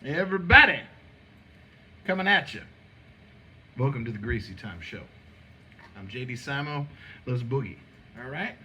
Everybody coming at you. Welcome to the Greasy Time Show. I'm JDSimo. Let's boogie. All right?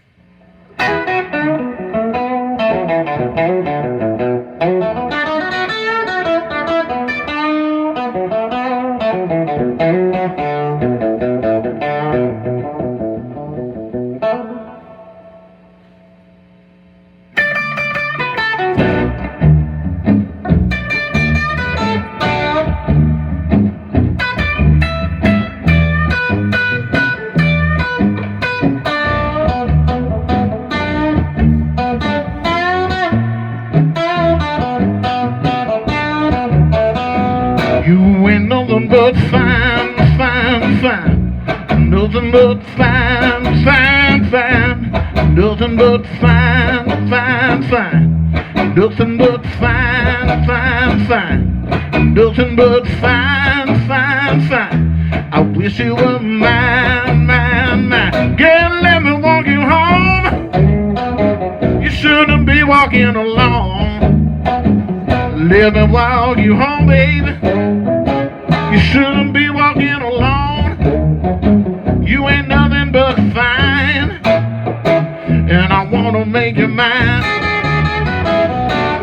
You ain't nothing but fine, fine, fine. Nothing but fine, fine, fine. Nothing but fine, fine, fine. Nothing but fine, fine, fine. Nothing but fine, fine, fine. I wish you were mine, mine, mine. Girl, let me walk you home. You shouldn't be walking alone. Let me walk you home, baby. You shouldn't be walking alone. You ain't nothing but fine, and I wanna make you mine.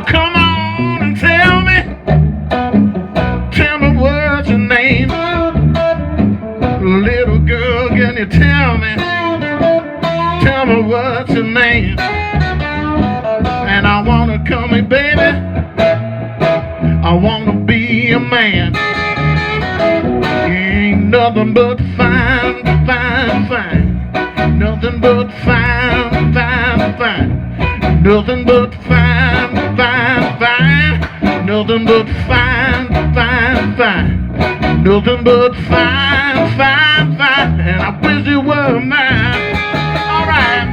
Come on and tell me what's your name. Little girl, can you tell me what's your name? And I wanna come in, baby. I wanna be a man. You ain't nothing but fine, fine, fine. Nothing but fine, fine, fine. Nothing but fine, fine, fine. Nothing but fine, fine, fine. Nothing but fine, fine, fine. And I wish you were mine. All right.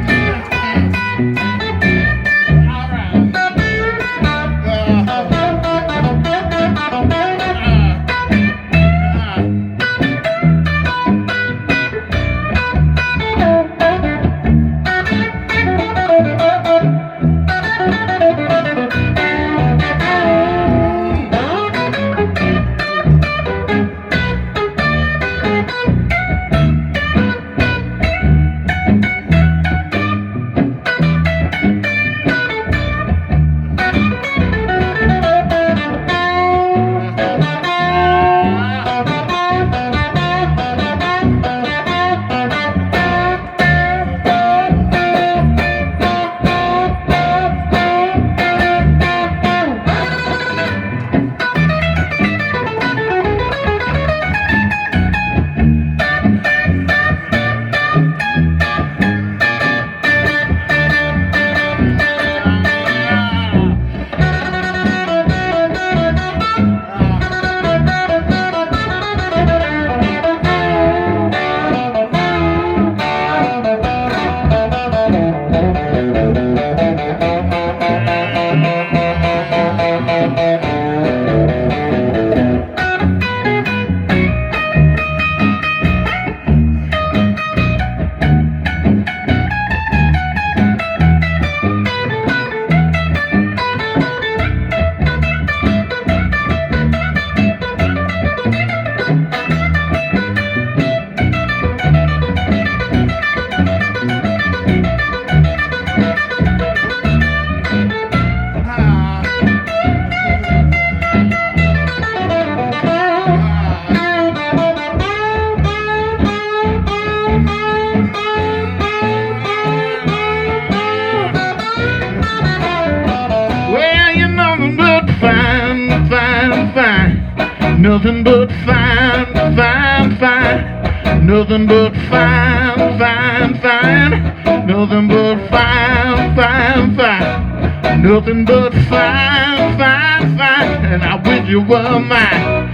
Nothing but fine, fine, fine. Nothing but fine, fine, fine. Nothing but fine, fine, fine. Nothing but fine, fine, fine. And I wish you were mine.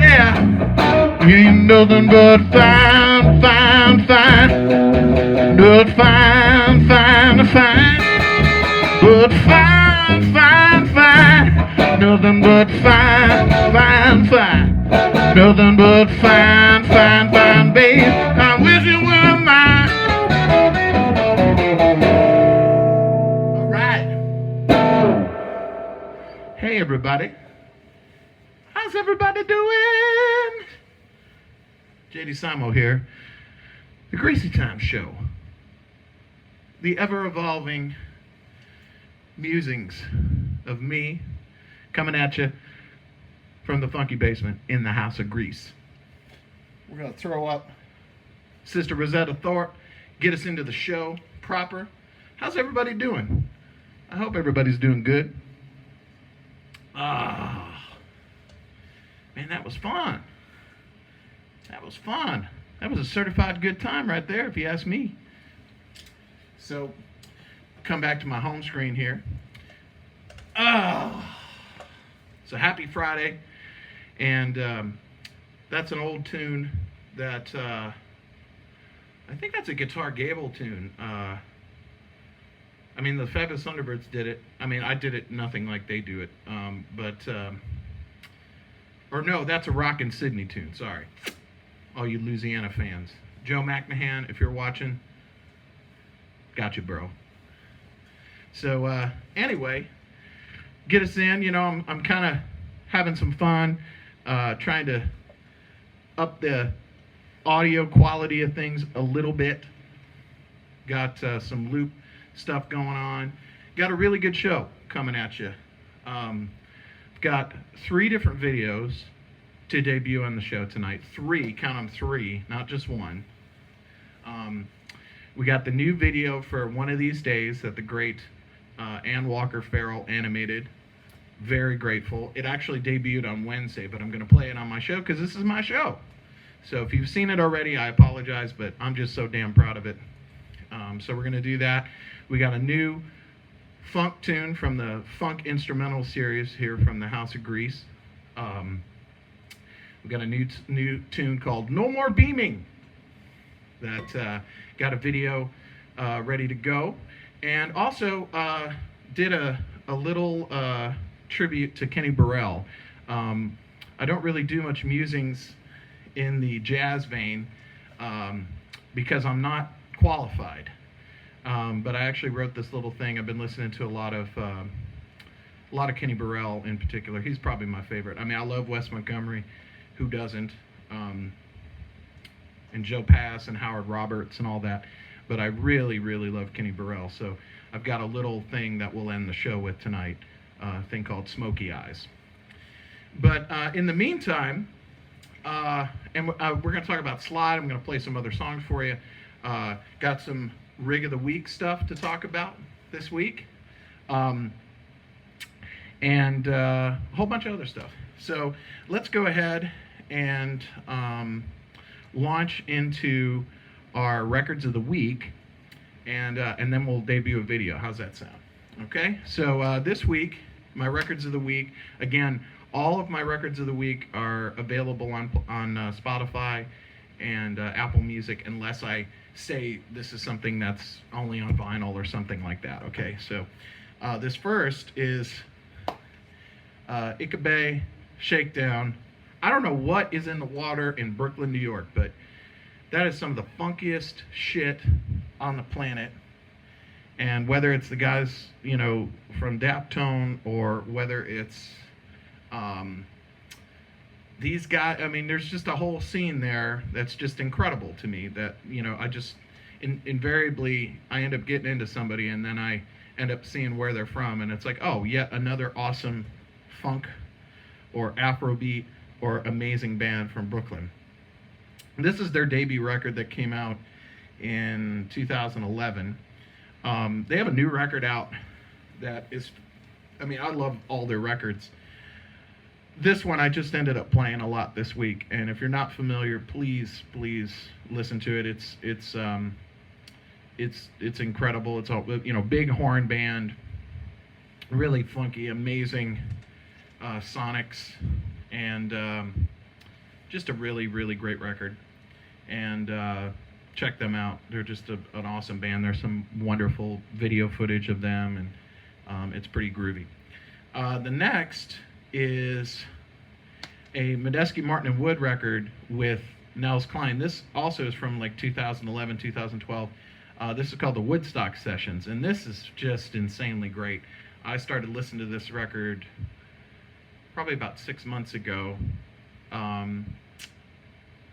Yeah. You ain't nothing but fine, fine, fine. But fine, fine, fine. But fine, fine, fine. Nothing but fine, fine, fine. Nothing but fine, fine, fine, babe. I wish you were mine. All right. Hey, everybody. How's everybody doing? JDSimo here. The Greasy Time Show. The ever-evolving musings of me coming at you from the funky basement in the house of grease. We're going to throw up Sister Rosetta Thorpe, get us into the show proper. How's everybody doing? I hope everybody's doing good. Man, that was fun. That was fun. That was a certified good time right there, if you ask me. So, come back to my home screen here. So happy Friday. And that's an old tune that, I think that's a Guitar Gable tune. I mean, the Fabulous Thunderbirds did it. I mean, I did it nothing like they do it. Or no, that's a Rockin' Sydney tune, sorry. All you Louisiana fans. Joe McMahon, if you're watching, got you, bro. So, anyway, get us in. You know, I'm kind of having some fun, trying to up the audio quality of things a little bit. Got some loop stuff going on. Got a really good show coming at you. Got 3 different videos to debut on the show tonight. 3, count them 3, not just 1. We got the new video for One of These Days that the great Anne Walker Farrell animated. Very grateful. It actually debuted on Wednesday, but I'm going to play it on my show because this is my show. So if you've seen it already, I apologize, but I'm just so damn proud of it. So we're going to do that. We got a new funk tune from the funk instrumental series here from the House of Grease. We got a new tune called No More Beaming that got a video ready to go. And also did a little tribute to Kenny Burrell. I don't really do much musings in the jazz vein because I'm not qualified. But I actually wrote this little thing. I've been listening to a lot of Kenny Burrell in particular. He's probably my favorite. I mean, I love Wes Montgomery. Who doesn't? And Joe Pass and Howard Roberts and all that. But I really, really love Kenny Burrell. So I've got a little thing that we'll end the show with tonight. A thing called Smokey Eyes. But in the meantime, we're going to talk about Slide. I'm going to play some other songs for you. Got some Rig of the Week stuff to talk about this week. And a whole bunch of other stuff. So let's go ahead and launch into our Records of the Week. And then we'll debut a video. How's that sound? Okay? So this week, my Records of the Week, again, all of my Records of the Week are available on Spotify and Apple Music, unless I say this is something that's only on vinyl or something like that. Okay, so this first is Ikabe Shakedown. I don't know what is in the water in Brooklyn, New York, but that is some of the funkiest shit on the planet. And whether it's the guys, you know, from Daptone or whether it's these guys, I mean, there's just a whole scene there that's just incredible to me that, you know, I just invariably I end up getting into somebody and then I end up seeing where they're from and it's like, oh, yet another awesome funk or Afrobeat or amazing band from Brooklyn. This is their debut record that came out in 2011. They have a new record out that is, I mean, I love all their records. This one I just ended up playing a lot this week, and if you're not familiar, please listen to it. It's incredible. It's all, you know, big horn band, really funky, amazing sonics, and just a really great record. And check them out. They're just an awesome band. There's some wonderful video footage of them, and it's pretty groovy. The next is a Medeski, Martin and Wood record with Nels Cline. This also is from like 2011, 2012. This is called the Woodstock Sessions, and this is just insanely great. I started listening to this record probably about 6 months ago.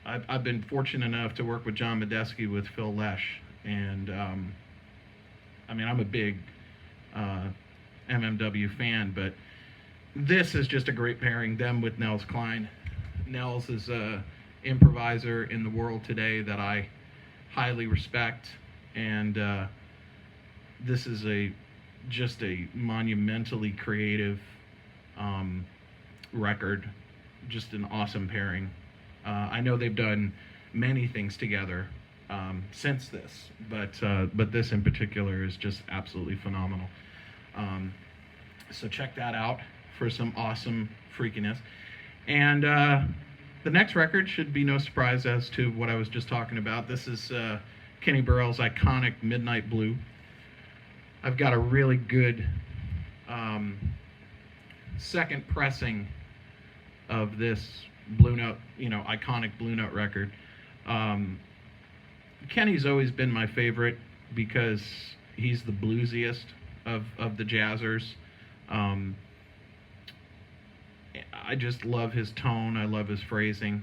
I've been fortunate enough to work with John Medeski with Phil Lesh, and I mean, I'm a big MMW fan, but this is just a great pairing, them with Nels Cline. Nels is a improviser in the world today that I highly respect, and this is just a monumentally creative record, just an awesome pairing. I know they've done many things together since this, but this in particular is just absolutely phenomenal. So check that out for some awesome freakiness. And the next record should be no surprise as to what I was just talking about. This is Kenny Burrell's iconic Midnight Blue. I've got a really good second pressing of this Blue Note, iconic Blue Note record. Kenny's always been my favorite because he's the bluesiest of the jazzers. I just love his tone. I love his phrasing.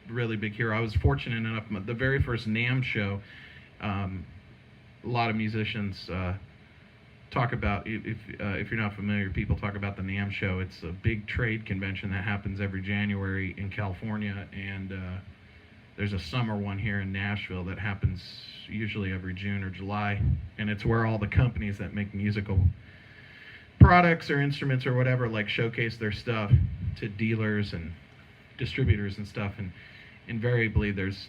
Really big hero. I was fortunate enough, the very first NAMM show, a lot of musicians talk about, if you're not familiar, people talk about the NAMM show. It's a big trade convention that happens every January in California, and there's a summer one here in Nashville that happens usually every June or July, and it's where all the companies that make musical products or instruments or whatever showcase their stuff to dealers and distributors and stuff, and invariably there's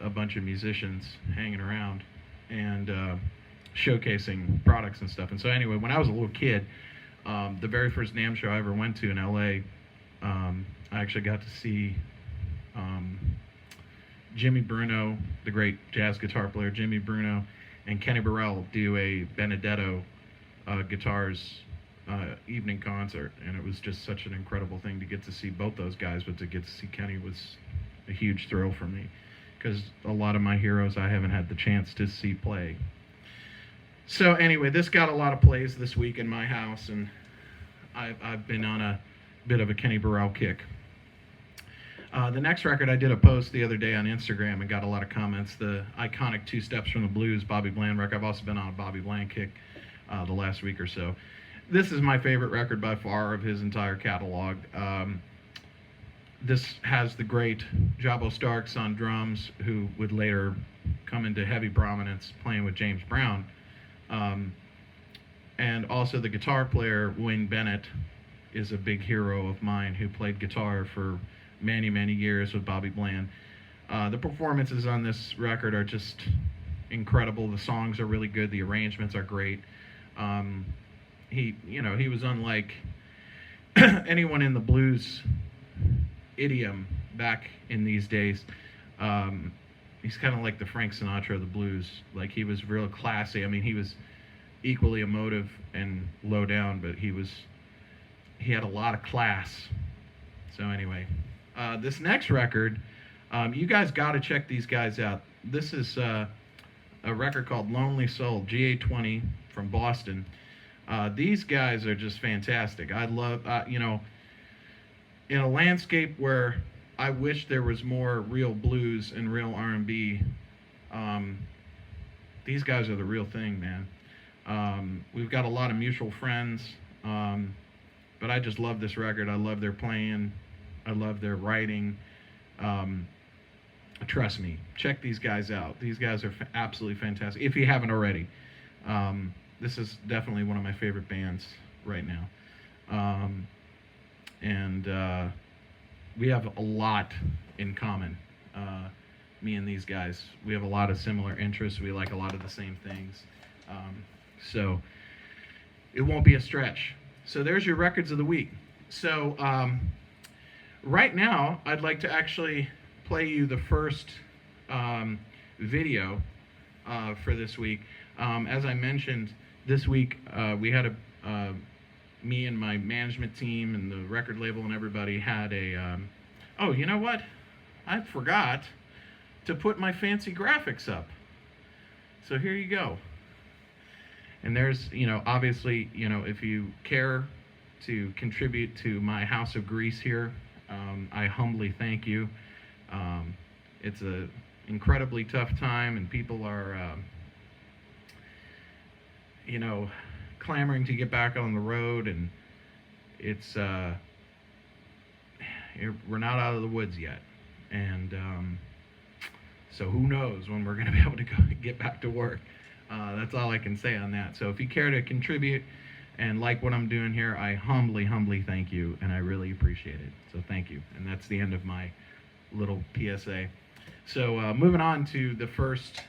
a bunch of musicians hanging around and showcasing products and stuff. And so anyway, when I was a little kid, the very first NAMM show I ever went to in LA, I actually got to see Jimmy Bruno, the great jazz guitar player Jimmy Bruno, and Kenny Burrell do a Benedetto guitars evening concert, and it was just such an incredible thing to get to see both those guys, but to get to see Kenny was a huge thrill for me, because a lot of my heroes I haven't had the chance to see play. So anyway, this got a lot of plays this week in my house, and I've been on a bit of a Kenny Burrell kick. The next record, I did a post the other day on Instagram and got a lot of comments. The iconic Two Steps from the Blues Bobby Bland record. I've also been on a Bobby Bland kick the last week or so. This is my favorite record by far of his entire catalog. This has the great Jabo Starks on drums, who would later come into heavy prominence playing with James Brown. And also the guitar player, Wayne Bennett, is a big hero of mine who played guitar for many, many years with Bobby Bland. The performances on this record are just incredible. The songs are really good. The arrangements are great. He was unlike anyone in the blues idiom back in these days. He's kind of like the Frank Sinatra of the blues. Like, he was real classy. I mean, he was equally emotive and low down, but he had a lot of class. So anyway, this next record, you guys got to check these guys out. This is a record called Lonely Soul, GA20 from Boston. These guys are just fantastic. I love, in a landscape where I wish there was more real blues and real R&B, these guys are the real thing, man. We've got a lot of mutual friends, but I just love this record. I love their playing. I love their writing. Trust me, check these guys out. These guys are absolutely fantastic, if you haven't already. This is definitely one of my favorite bands right now. And we have a lot in common, me and these guys. We have a lot of similar interests. We like a lot of the same things. So it won't be a stretch. So there's your records of the week. So right now, I'd like to actually play you the first video for this week. As I mentioned, this week we had me and my management team and the record label and everybody had a, oh, you know what? I forgot to put my fancy graphics up. So here you go. And there's, obviously, if you care to contribute to my house of grease here, I humbly thank you. It's an incredibly tough time, and people are, you know, clamoring to get back on the road, and it's we're not out of the woods yet, and so who knows when we're going to be able to get back to work. That's all I can say on that. So if you care to contribute and like what I'm doing here, I humbly thank you, and I really appreciate it. So thank you. And that's the end of my little PSA. So moving on to the first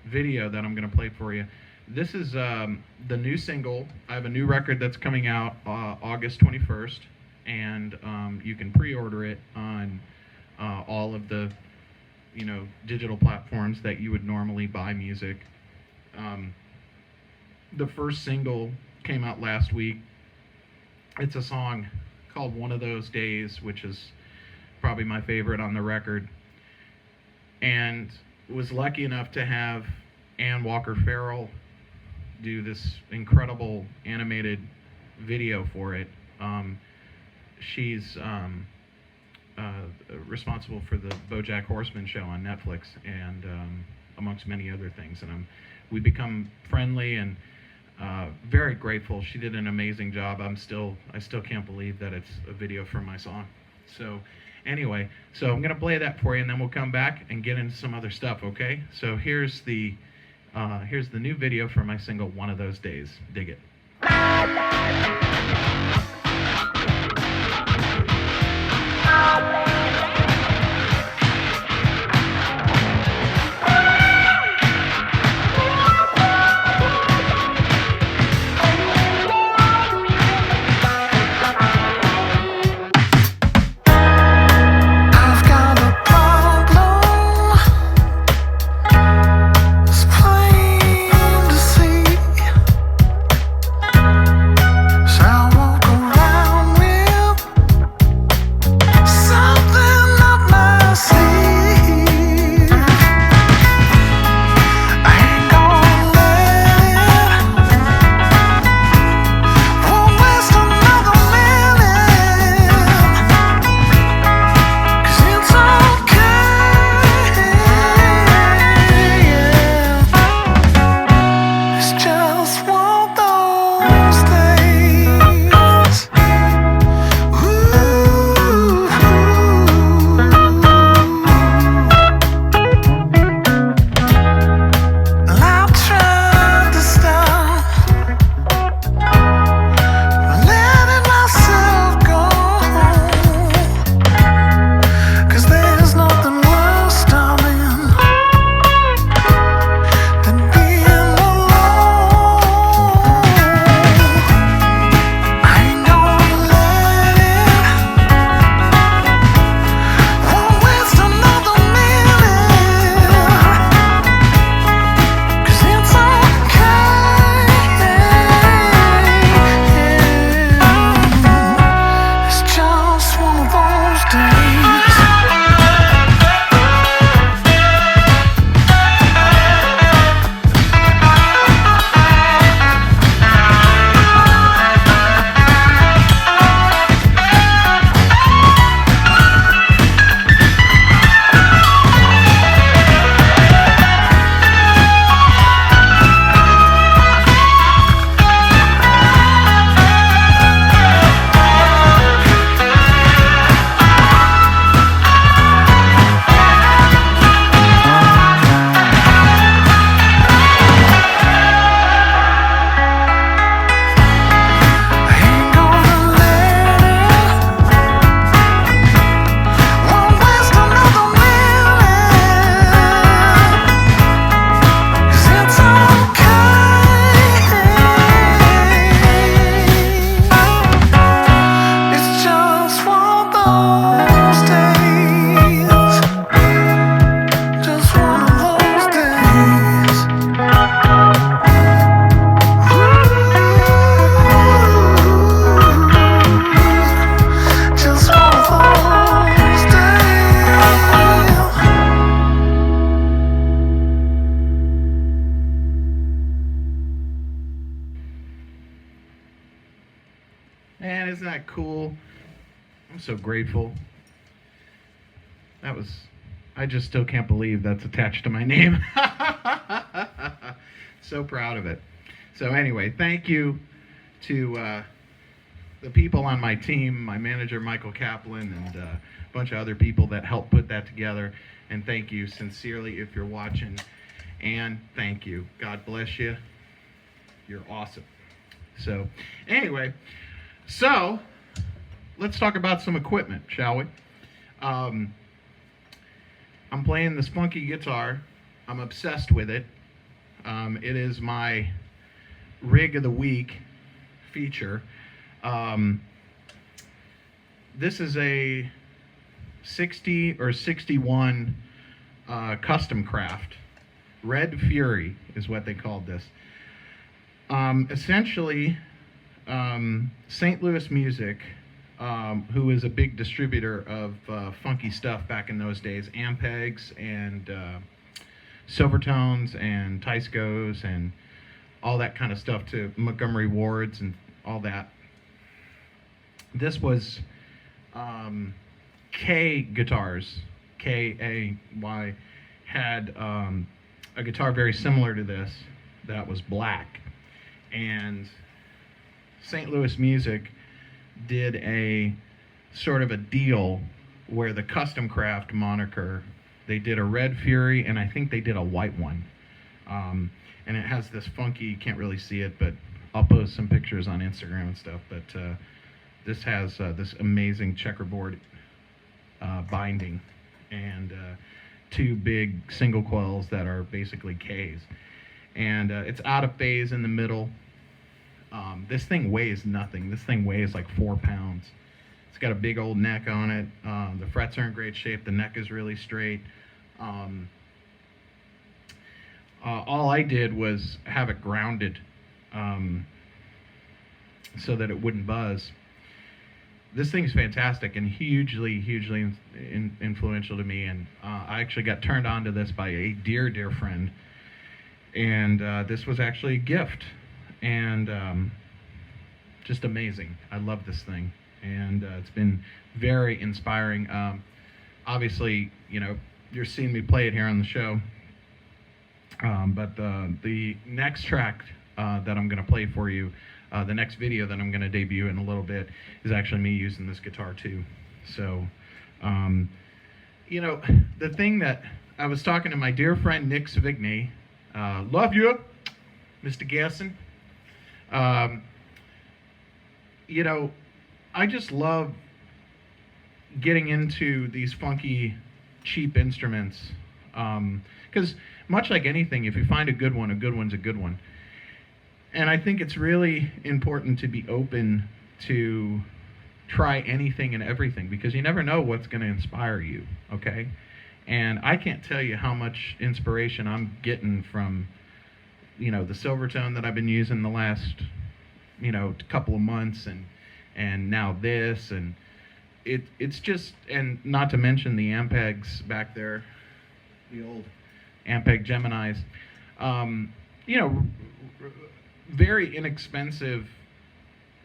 video that I'm going to play for you. This is the new single. I have a new record that's coming out August 21st, and you can pre-order it on all of the, you know, digital platforms that you would normally buy music. The first single came out last week. It's a song called One of Those Days, which is probably my favorite on the record, and was lucky enough to have Anne Walker Farrell do this incredible animated video for it. She's responsible for the BoJack Horseman show on Netflix, and amongst many other things. And we become friendly, and very grateful. She did an amazing job. I still can't believe that it's a video for my song. So anyway, so I'm gonna play that for you, and then we'll come back and get into some other stuff. Okay? So here's the new video for my single, One of Those Days. Dig it. So Man, isn't that cool? I'm so grateful. I just still can't believe that's attached to my name. So proud of it. So anyway, thank you to the people on my team, my manager, Michael Kaplan, and a bunch of other people that helped put that together. And thank you sincerely if you're watching. And thank you. God bless you. You're awesome. So anyway, let's talk about some equipment, shall we? I'm playing this funky guitar. I'm obsessed with it. It is my rig of the week feature. This is a 60 or 61 Custom Kraft. Red Fury is what they called this. Essentially, St. Louis Music, who is a big distributor of funky stuff back in those days, Ampegs and Silvertones and Tyscos and all that kind of stuff, to Montgomery Wards and all that. This was K Guitars, K-A-Y, had a guitar very similar to this that was black. And St. Louis Music did a sort of a deal where the Custom Kraft moniker, they did a Red Fury, and I think they did a white one. And it has this funky, you can't really see it, but I'll post some pictures on Instagram and stuff. But this has this amazing checkerboard binding and two big single coils that are basically Ks. And it's out of phase in the middle. This thing weighs nothing. This thing weighs like 4 pounds. It's got a big old neck on it. The frets are in great shape. The neck is really straight. All I did was have it grounded so that it wouldn't buzz. This thing's fantastic and hugely influential to me. And I actually got turned on to this by a dear friend. And this was actually a gift. And just amazing. I love this thing. And it's been very inspiring. Obviously, you know, you're seeing me play it here on the show. But the next track that I'm going to play for you, the next video that I'm going to debut in a little bit, is actually me using this guitar too. So, you know, the thing that I was talking to my dear friend Nick Savigny, love you, Mr. Gasson. You know, I just love getting into these funky, cheap instruments. Because much like anything, if you find a good one's a good one. And I think it's really important to be open to try anything and everything, because you never know what's going to inspire you, okay? And I can't tell you how much inspiration I'm getting from, you know, the Silvertone that I've been using the last, you know, couple of months, and now this, and it's just, and not to mention the Ampegs back there, the old Ampeg Geminis, you know, very inexpensive,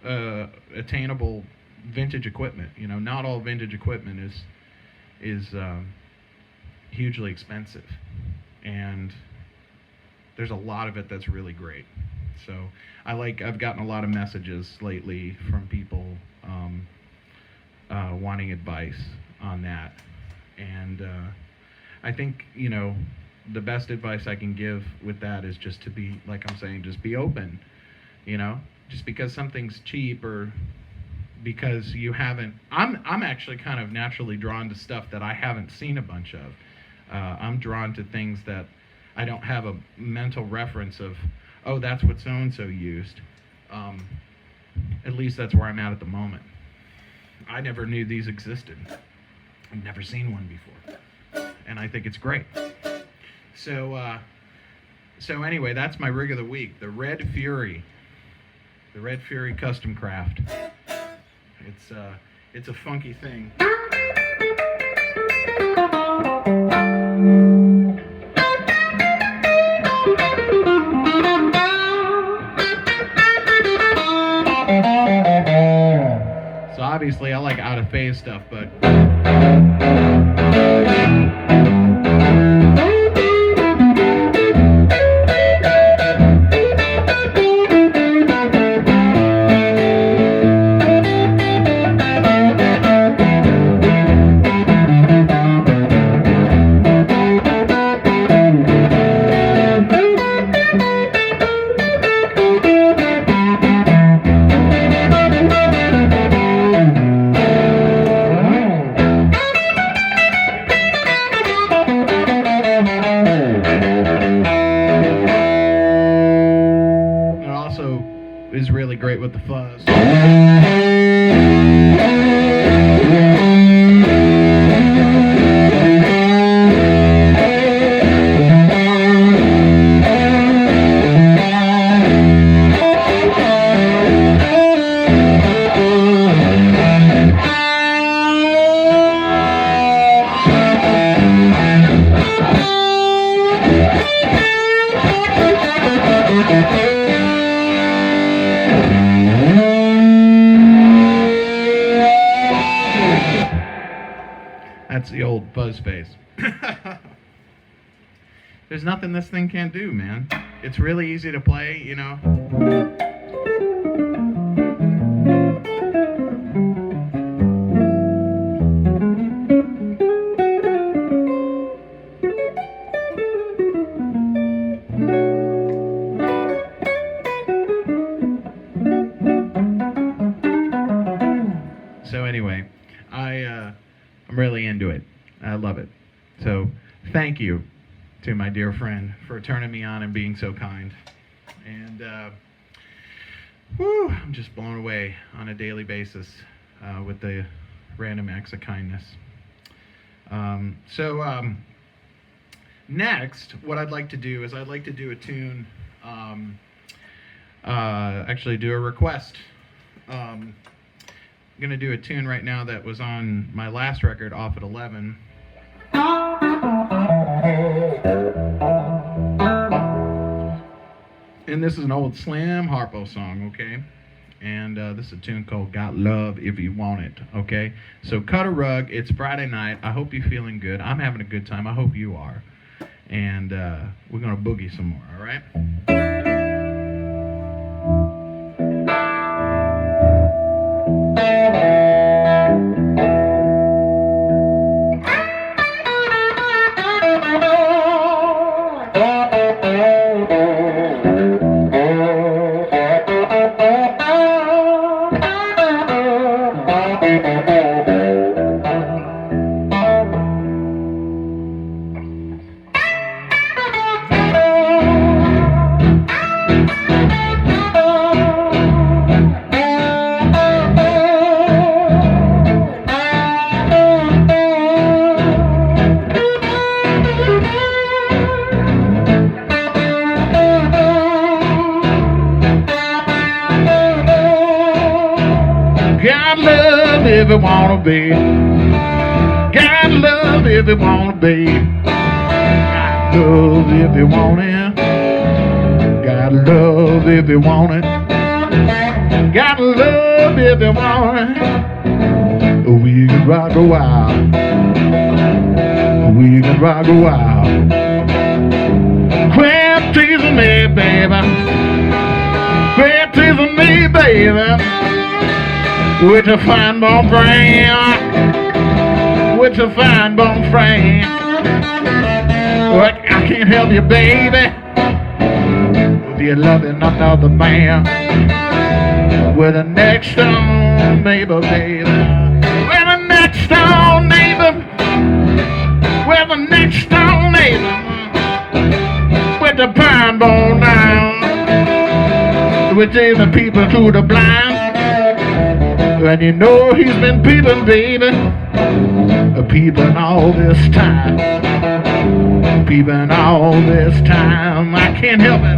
attainable vintage equipment. You know, not all vintage equipment is hugely expensive, and there's a lot of it that's really great. So I've gotten a lot of messages lately from people wanting advice on that, and I think, you know, the best advice I can give with that is just to be, like I'm saying, just be open. You know, just because something's cheap, or because you haven't, I'm actually kind of naturally drawn to stuff that I haven't seen a bunch of. I'm drawn to things that I don't have a mental reference of, oh, that's what so-and-so used. At least that's where I'm at the moment. I never knew these existed. I've never seen one before. And I think it's great. So anyway, that's my rig of the week, the Red Fury. The Red Fury Custom Kraft. It's a funky thing. So obviously I like out of phase stuff, but is really great with the fuzz. That's the old fuzz bass. There's nothing this thing can't do, man. It's really easy to play, you know. So anyway, I'm really into it. I love it. So thank you to my dear friend for turning me on and being so kind. And I'm just blown away on a daily basis with the random acts of kindness. Next, what I'd like to do is I'd like to do a tune, actually do a request. I'm going to do a tune right now that was on my last record, Off at 11. And this is an old Slam Harpo song, okay? And this is a tune called Got Love If You Want It, okay? So cut a rug. It's Friday night. I hope you're feeling good. I'm having a good time. I hope you are. And we're going to boogie some more, all right? Got love if you wanna be. Got love if you wanna be. Got love if you want it. Got love if you want it. Got love if you want it. We can rock a while. We can rock a while. Quit teasing me, baby. Quit teasing me, baby. With a fine bone frame, with a fine bone frame. Well, I can't help you, baby, if you're loving another man. With the next door neighbor, baby. With the next door neighbor. With the next door neighbor. With the pine bone down. With the people to the blind. And you know he's been peeping, baby, peeping all this time, peeping all this time. I can't help it.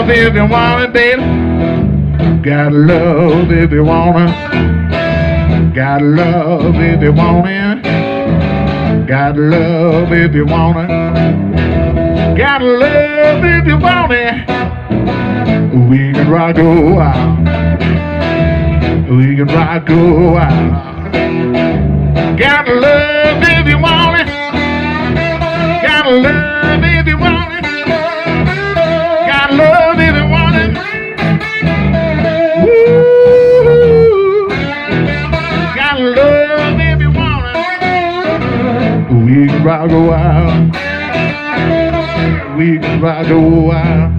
love if you want it, baby. Gotta love if you want it. Gotta love if you want it. Gotta love if you want it. Gotta love if you want it. We can rock a while. We can rock a while. Gotta love if you want it. Gotta love if you want it. Gotta love if you want it. Woo. Gotta love if you want it. We can rock a while. We can rock a while.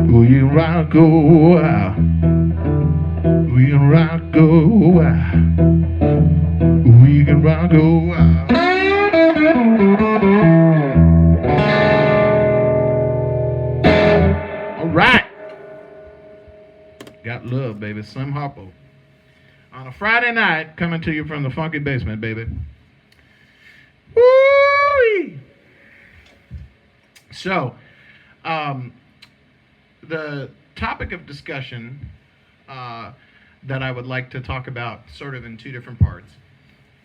We can rock a while. We can rock a while. We can rock a while. All right. Got love, baby. Slim Harpo. On a Friday night, coming to you from the funky basement, baby. Woo-wee. So, the topic of discussion that I would like to talk about sort of in two different parts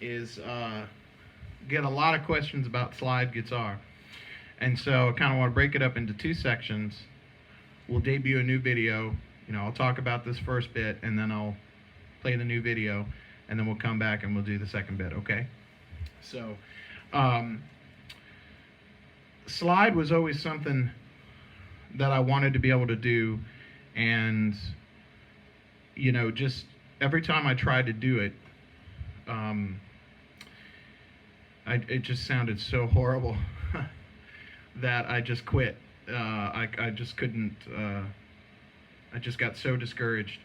is get a lot of questions about slide guitar. And so I kind of want to break it up into two sections. We'll debut a new video. You know, I'll talk about this first bit, and then I'll play the new video, and then we'll come back and we'll do the second bit, okay? So, slide was always something that I wanted to be able to do, and, you know, just every time I tried to do it, it just sounded so horrible that I just quit. I just couldn't, I just got so discouraged.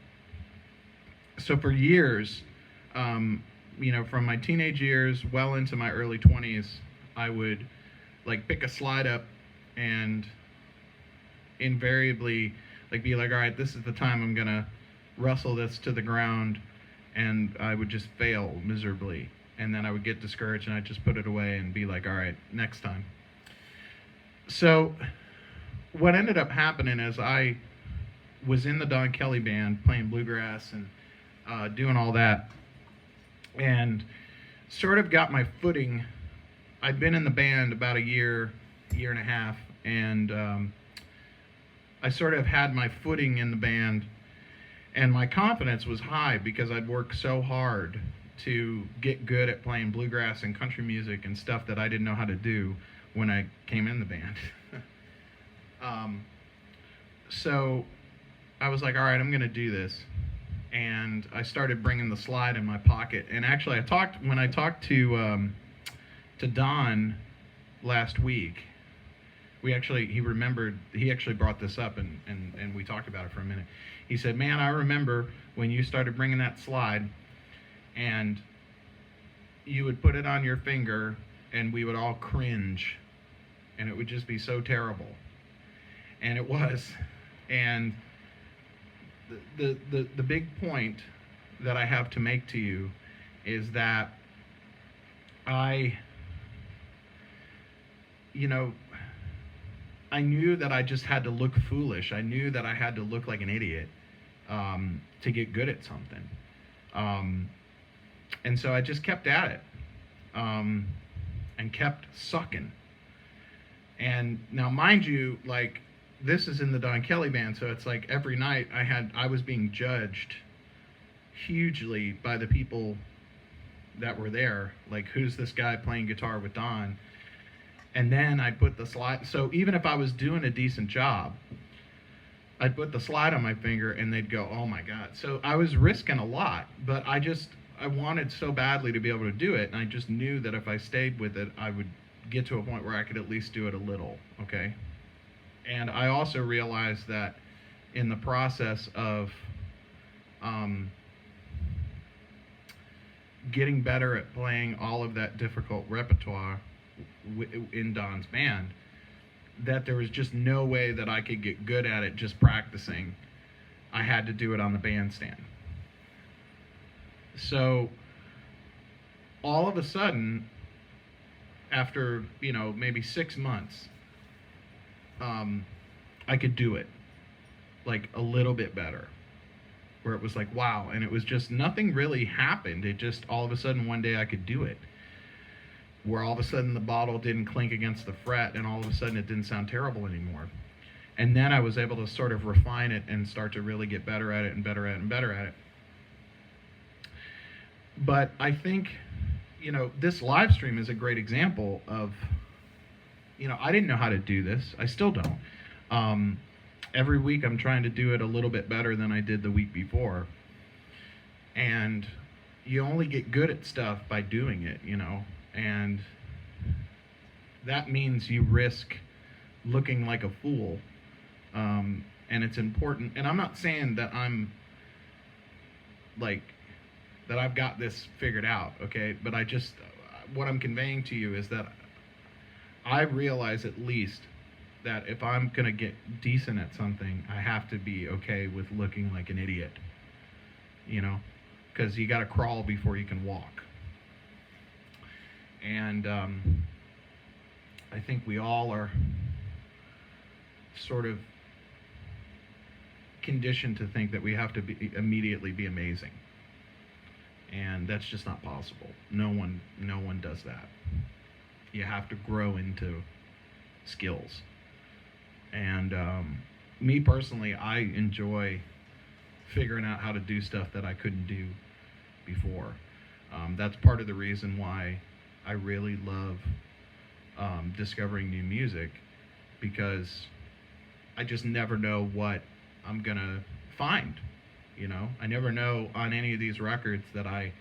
So for years, you know, from my teenage years well into my early 20s, I would like pick a slide up and invariably like be like, all right, this is the time I'm gonna wrestle this to the ground, and I would just fail miserably, and then I would get discouraged and I'd just put it away and be like, all right, next time. So what ended up happening is I was in the Don Kelly band playing bluegrass and doing all that, and sort of got my footing. I'd been in the band about a year and a half, and I sort of had my footing in the band, and my confidence was high because I'd worked so hard to get good at playing bluegrass and country music and stuff that I didn't know how to do when I came in the band. So I was like, all right, I'm going to do this. And I started bringing the slide in my pocket. And actually, when I talked to Don last week, he actually brought this up, and we talked about it for a minute. He said, man, I remember when you started bringing that slide, and you would put it on your finger, and we would all cringe, and it would just be so terrible. And it was. And the big point that I have to make to you is that I knew that I just had to look foolish. I knew that I had to look like an idiot to get good at something. And so I just kept at it and kept sucking. And now, mind you, like, this is in the Don Kelly band, so it's like every night I was being judged hugely by the people that were there. Like, who's this guy playing guitar with Don? And then I'd put the slide, so even if I was doing a decent job, I'd put the slide on my finger and they'd go, oh my God. So I was risking a lot, but I wanted so badly to be able to do it, and I just knew that if I stayed with it, I would get to a point where I could at least do it a little, okay? And I also realized that in the process of getting better at playing all of that difficult repertoire in Don's band, that there was just no way that I could get good at it just practicing. I had to do it on the bandstand. So all of a sudden, after maybe 6 months, I could do it like a little bit better, where it was like, wow, and it was just nothing really happened. It just all of a sudden one day I could do it, where all of a sudden the bottle didn't clink against the fret, and all of a sudden it didn't sound terrible anymore. And then I was able to sort of refine it and start to really get better at it and better at it and better at it. But I think, you know, this live stream is a great example of, you know, I didn't know how to do this. I still don't. Every week I'm trying to do it a little bit better than I did the week before. And you only get good at stuff by doing it, you know. And that means you risk looking like a fool. And it's important. And I'm not saying that I'm like, that I've got this figured out, okay? But I just, what I'm conveying to you is that I realize at least that if I'm gonna get decent at something, I have to be okay with looking like an idiot, you know? Because you gotta crawl before you can walk. And I think we all are sort of conditioned to think that we have to immediately be amazing. And that's just not possible. No one does that. You have to grow into skills. And me personally, I enjoy figuring out how to do stuff that I couldn't do before. That's part of the reason why I really love discovering new music, because I just never know what I'm gonna find. You know, I never know on any of these records that I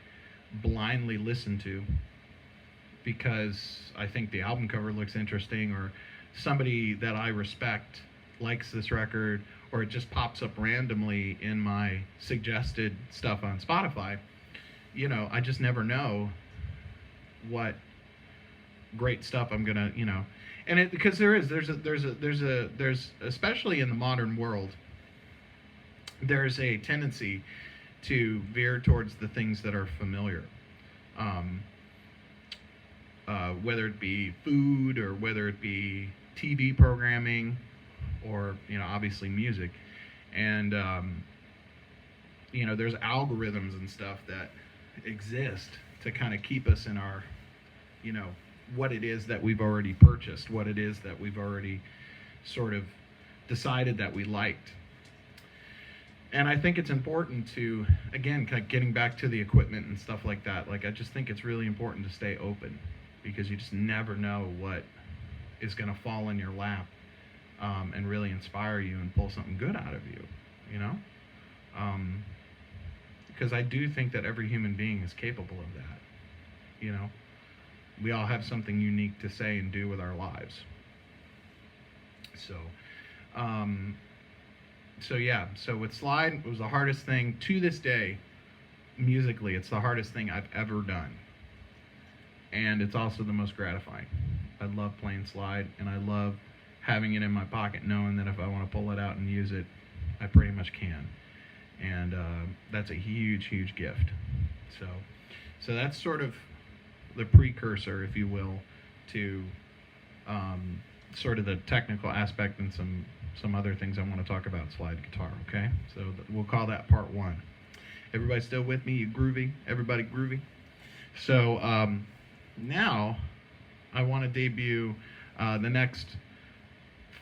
blindly listen to because I think the album cover looks interesting, or somebody that I respect likes this record, or it just pops up randomly in my suggested stuff on Spotify. You know, I just never know what great stuff I'm gonna, you know, and it, because there's especially in the modern world, there's a tendency to veer towards the things that are familiar, whether it be food, or whether it be TV programming, or, you know, obviously music. And you know, there's algorithms and stuff that exist to kind of keep us in our, you know, what it is that we've already purchased, what it is that we've already sort of decided that we liked. And I think it's important to, again, kind of getting back to the equipment and stuff like that, like I just think it's really important to stay open, because you just never know what is going to fall in your lap and really inspire you and pull something good out of you, you know? Because I do think that every human being is capable of that, you know? We all have something unique to say and do with our lives. So yeah, so with Slide, it was the hardest thing to this day, musically, it's the hardest thing I've ever done. And it's also the most gratifying. I love playing Slide, and I love having it in my pocket, knowing that if I want to pull it out and use it, I pretty much can. And that's a huge, huge gift. So that's sort of the precursor, if you will, to sort of the technical aspect and some other things I want to talk about slide guitar, okay? So we'll call that part one. Everybody still with me? You groovy? Everybody groovy? So now I want to debut the next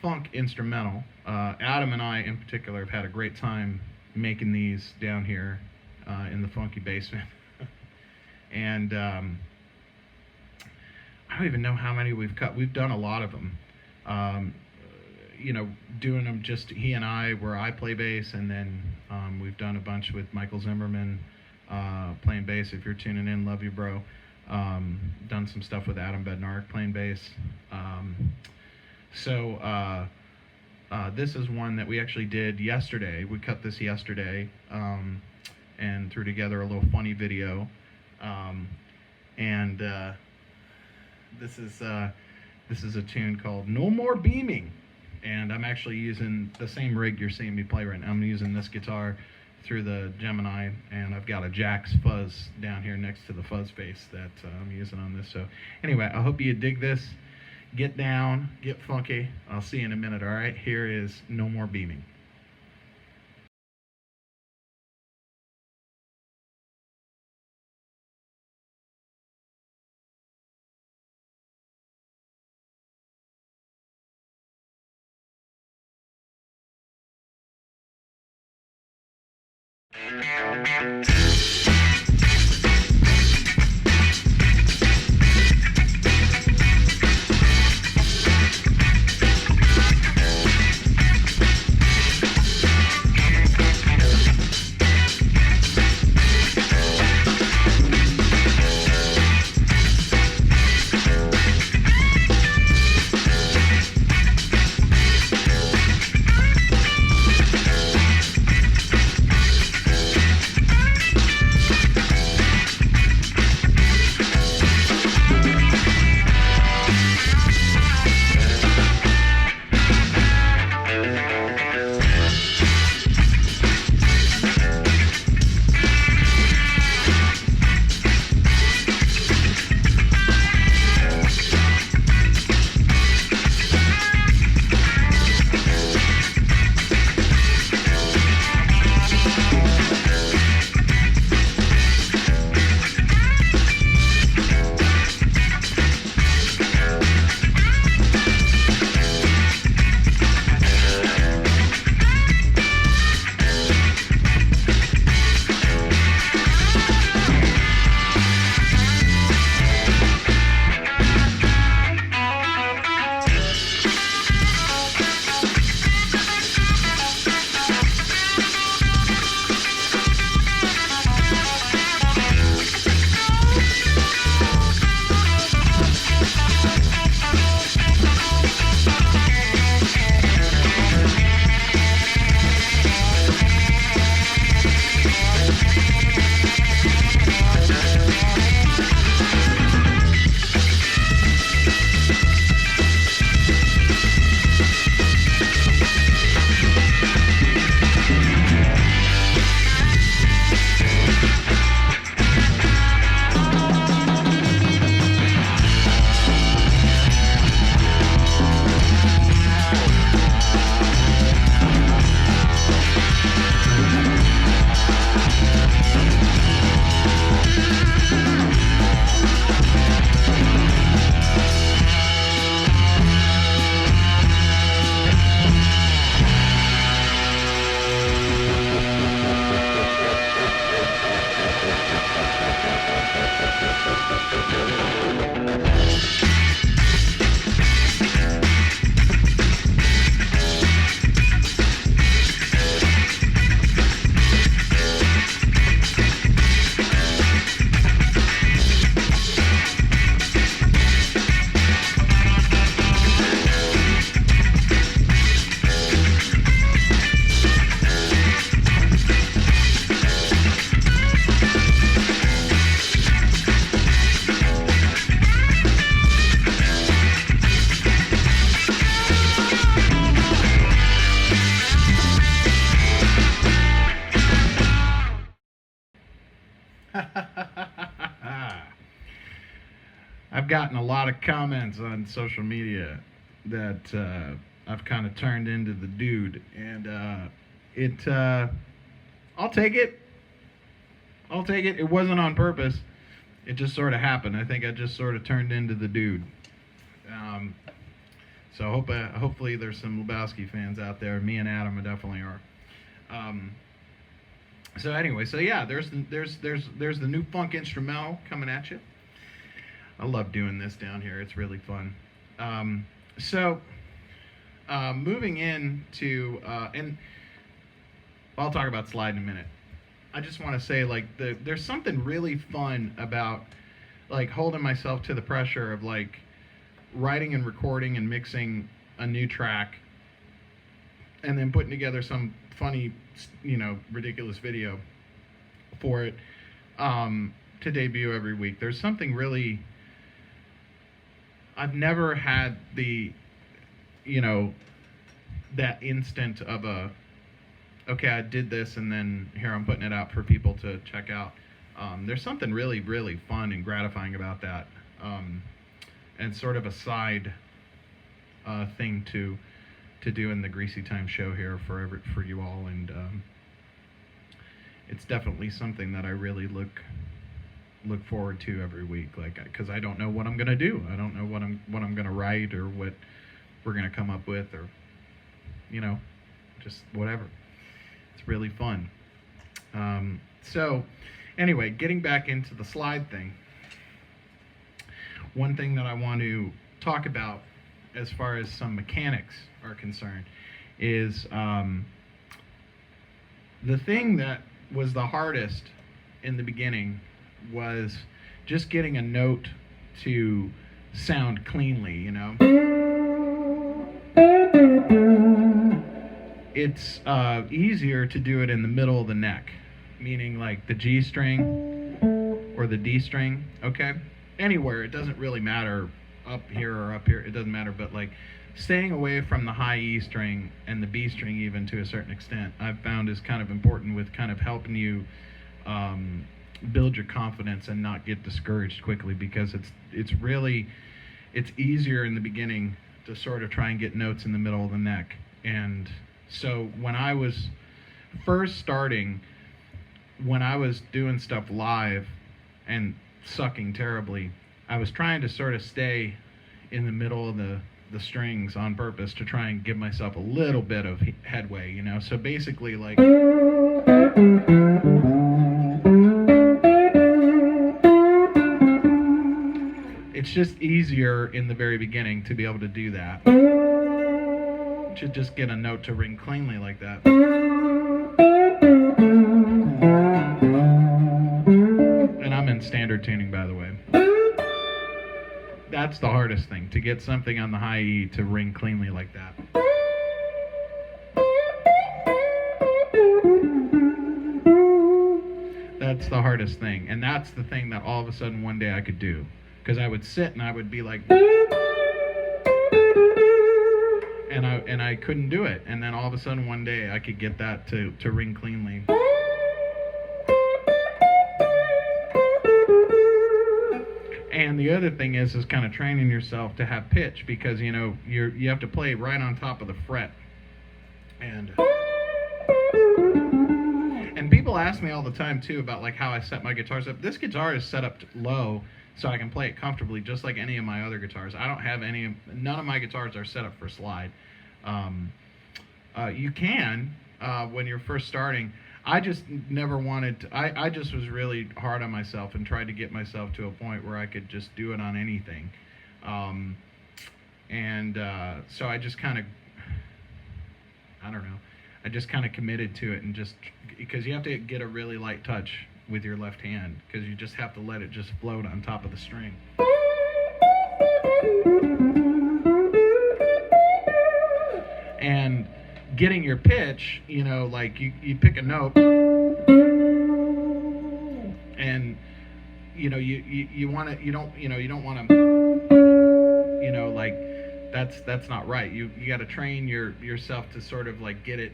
funk instrumental. Adam and I in particular have had a great time making these down here in the funky basement. And I don't even know how many we've cut. We've done a lot of them. You know, doing them just he and I, where I play bass, and then we've done a bunch with Michael Zimmerman playing bass. If you're tuning in, love you, bro. Done some stuff with Adam Bednarik playing bass. This is one that we actually did yesterday. We cut this yesterday and threw together a little funny video. This is a tune called No More Beaming, and I'm actually using the same rig you're seeing me play right now. I'm using this guitar through the Gemini, and I've got a Jack's fuzz down here next to the fuzz bass that I'm using on this. So anyway, I hope you dig this. Get down, get funky. I'll see you in a minute, all right? Here is No More Beaming. I've gotten a lot of comments on social media that I've kind of turned into the dude, and I'll take it. I'll take it. It wasn't on purpose. It just sort of happened. I think I just sort of turned into the dude. So hopefully there's some Lebowski fans out there. Me and Adam definitely are. So anyway, so yeah, there's the new funk instrumental coming at you. I love doing this down here. It's really fun. Moving into and I'll talk about Slide in a minute. I just want to say, like, there's something really fun about, like, holding myself to the pressure of, like, writing and recording and mixing a new track and then putting together some funny, ridiculous video for it to debut every week. There's something really... I've never had that instant of okay, I did this and then here I'm putting it out for people to check out. There's something really, really fun and gratifying about that. And sort of a side thing to do in the Greasy Time show here for you all, and it's definitely something that I really look forward to every week, like, because I don't know what I'm gonna do. I don't know what I'm gonna write or what we're gonna come up with, or just whatever. It's really fun. So anyway, getting back into the slide thing, one thing that I want to talk about as far as some mechanics are concerned is the thing that was the hardest in the beginning was just getting a note to sound cleanly, It's easier to do it in the middle of the neck, meaning like the G string or the D string, okay? Anywhere, it doesn't really matter, up here or up here, it doesn't matter, but like staying away from the high E string and the B string even to a certain extent, I've found is kind of important with kind of helping you build your confidence and not get discouraged quickly, because it's easier in the beginning to sort of try and get notes in the middle of the neck. And so when I was first starting, when I was doing stuff live and sucking terribly, I was trying to sort of stay in the middle of the strings on purpose to try and give myself a little bit of headway, So basically, like, it's just easier in the very beginning to be able to do that, to just get a note to ring cleanly like that. And I'm in standard tuning, by the way. That's the hardest thing, to get something on the high E to ring cleanly like that. That's the hardest thing, and that's the thing that all of a sudden one day I could do, because I would sit and I would be like, and I couldn't do it, and then all of a sudden one day I could get that to ring cleanly. And the other thing is kind of training yourself to have pitch, because you have to play right on top of the fret. And people ask me all the time too about like how I set my guitars up. This guitar is set up low so I can play it comfortably, just like any of my other guitars. I don't have none of my guitars are set up for slide. You can when you're first starting. I just never wanted to, I just was really hard on myself and tried to get myself to a point where I could just do it on anything. So I just kind of, I don't know, I just kind of committed to it, and just, because you have to get a really light touch with your left hand, because you just have to let it just float on top of the string. And getting your pitch, like you pick a note, and you want to, you don't want to, like that's not right. You got to train yourself to sort of like get it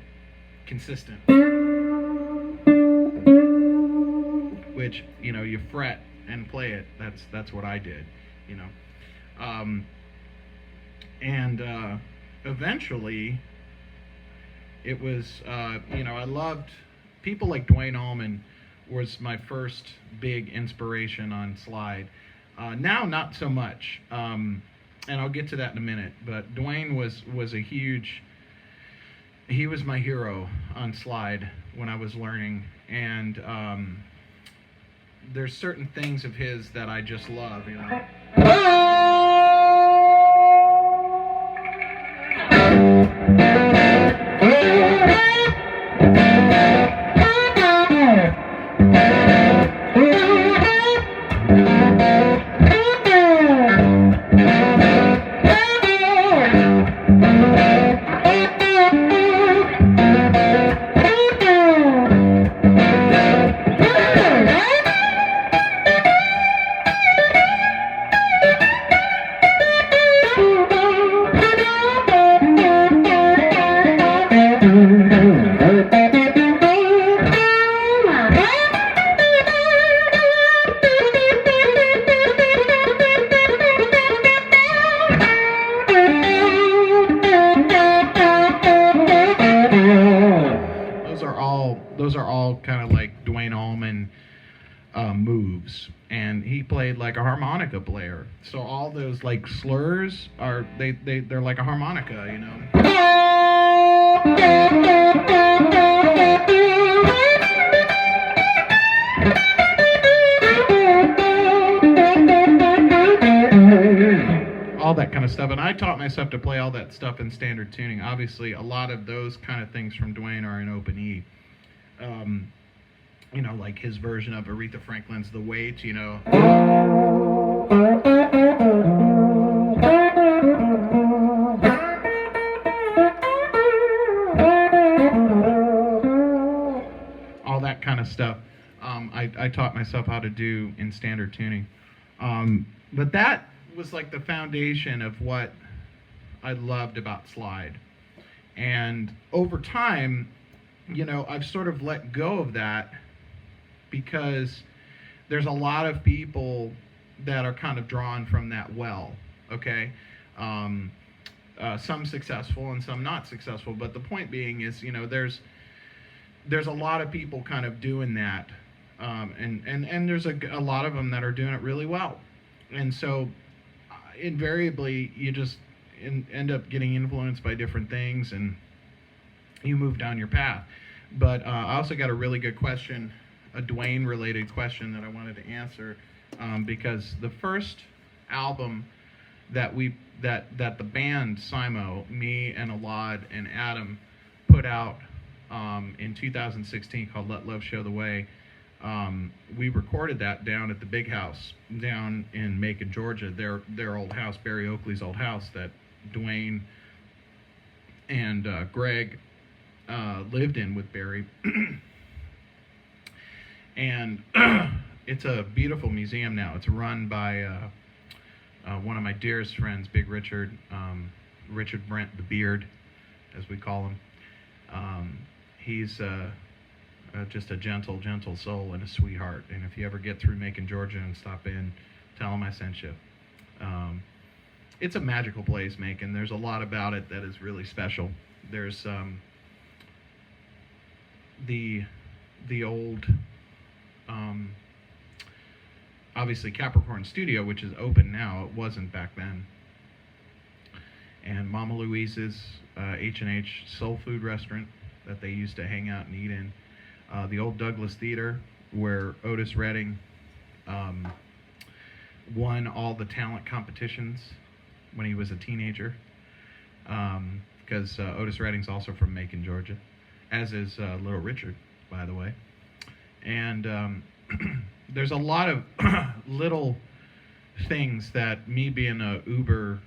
consistent, which you fret and play it. That's what I did, and eventually. It was, I loved people like Dwayne Allman was my first big inspiration on slide. Now, not so much, and I'll get to that in a minute. But Dwayne was a huge. He was my hero on slide when I was learning, and there's certain things of his that I just love, all kind of like Dwayne Allman moves, and he played like a harmonica player. So all those like slurs are they're like a harmonica, you know. All that kind of stuff, and I taught myself to play all that stuff in standard tuning. Obviously, a lot of those kind of things from Dwayne are in open E. You know, like his version of Aretha Franklin's "The Weight," you know. All that kind of stuff. I taught myself how to do in standard tuning. But that was like the foundation of what I loved about slide. And over time, you know, I've sort of let go of that because there's a lot of people that are kind of drawn from that well, okay? Some successful and some not successful, but the point being is, you know, there's a lot of people kind of doing that, and there's a lot of them that are doing it really well. And so invariably you just end up getting influenced by different things, and you move down your path. But I also got a really good question, a Dwayne related question that I wanted to answer, because the first album that that the band Simo, me and Alad and Adam put out in 2016, called Let Love Show the Way, we recorded that down at the Big House down in Macon, Georgia, their old house, Barry Oakley's old house that Dwayne and Greg lived in with Barry. And it's a beautiful museum now. It's run by one of my dearest friends, Big Richard, Richard Brent the Beard, as we call him. He's just a gentle soul and a sweetheart. And if you ever get through Macon, Georgia, and stop in, tell him I sent you. It's a magical place, Macon. There's a lot about it that is really special. There's the old, obviously Capricorn Studio, which is open now. It wasn't back then. And Mama Louise's H&H Soul Food Restaurant that they used to hang out and eat in. The old Douglas Theater, where Otis Redding won all the talent competitions when he was a teenager, because Otis Redding's also from Macon, Georgia, as is Little Richard, by the way. And there's a lot of little things that me being a uber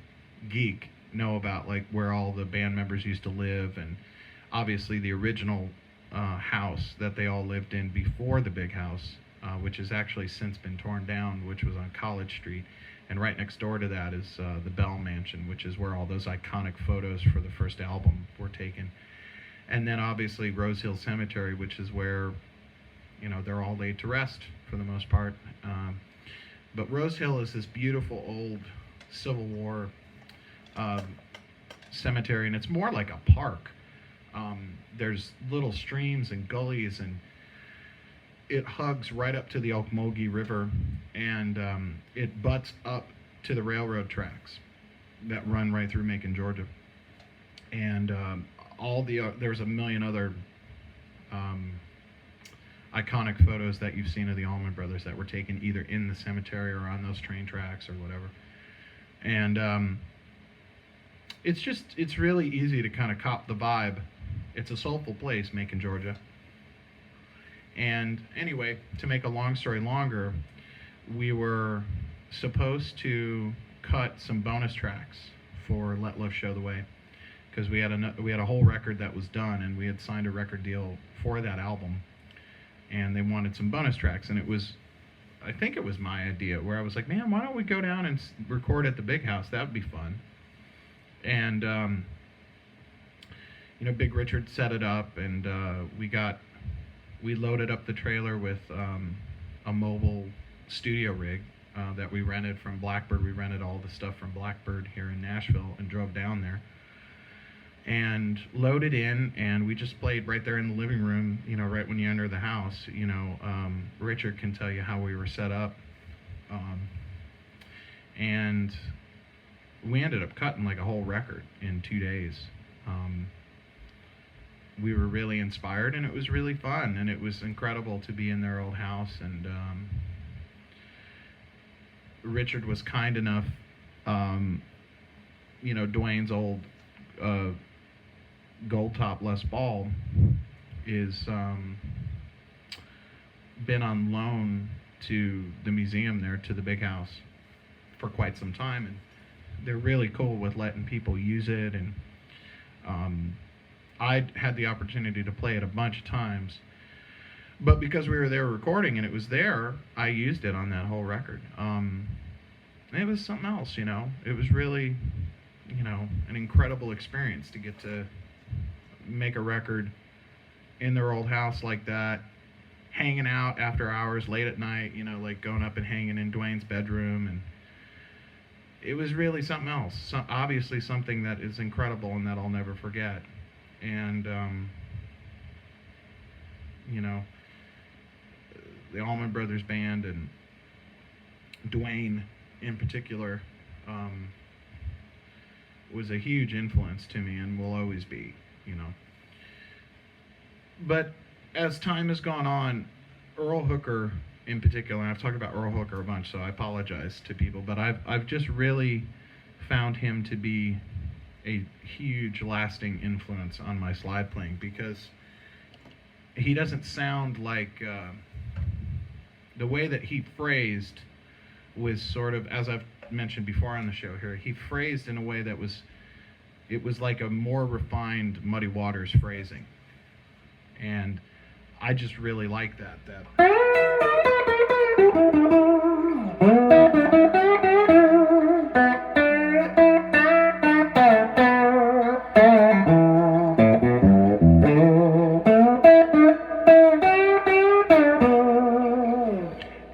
geek know about, like where all the band members used to live, and obviously the original house that they all lived in before the Big House, which has actually since been torn down, which was on College Street. And right next door to that is the Bell Mansion, which is where all those iconic photos for the first album were taken. And then obviously Rose Hill Cemetery, which is where, you know, they're all laid to rest for the most part. But Rose Hill is this beautiful old Civil War cemetery, and it's more like a park. There's little streams and gullies, and it hugs right up to the Ocmulgee River, and it butts up to the railroad tracks that run right through Macon, Georgia. And there's a million other iconic photos that you've seen of the Allman Brothers that were taken either in the cemetery or on those train tracks or whatever. And it's really easy to kind of cop the vibe. It's a soulful place, Macon, Georgia. And anyway, to make a long story longer, we were supposed to cut some bonus tracks for Let Love Show the Way, because we had a whole record that was done, and we had signed a record deal for that album, and they wanted some bonus tracks. And I think it was my idea, where I was like, man, why don't we go down and record at the Big House? That would be fun. And you know, Big Richard set it up, and we loaded up the trailer with a mobile studio rig that we rented from Blackbird. We rented all the stuff from Blackbird here in Nashville and drove down there. and loaded in, and we just played right there in the living room, you know, right when you enter the house. You know, Richard can tell you how we were set up. And we ended up cutting like a whole record in 2 days. We were really inspired, and it was really fun, and it was incredible to be in their old house. And Richard was kind enough, you know, Dwayne's old gold top Les Paul is been on loan to the museum there, to the big house, for quite some time, and they're really cool with letting people use it. And I had the opportunity to play it a bunch of times, but because we were there recording and it was there, I used it on that whole record. It was something else, you know. It was really, you know, an incredible experience to get to make a record in their old house like that, hanging out after hours late at night, you know, like going up and hanging in Dwayne's bedroom. And it was really something else. Obviously something that is incredible and that I'll never forget. And, you know, the Allman Brothers Band and Dwayne in particular was a huge influence to me and will always be, you know. But as time has gone on, Earl Hooker in particular, and I've talked about Earl Hooker a bunch, so I apologize to people, but I've just really found him to be a huge lasting influence on my slide playing, because he doesn't sound like the way that he phrased was sort of, as I've mentioned before on the show here, he phrased in a way that was, it was like a more refined Muddy Waters phrasing, and I just really like that.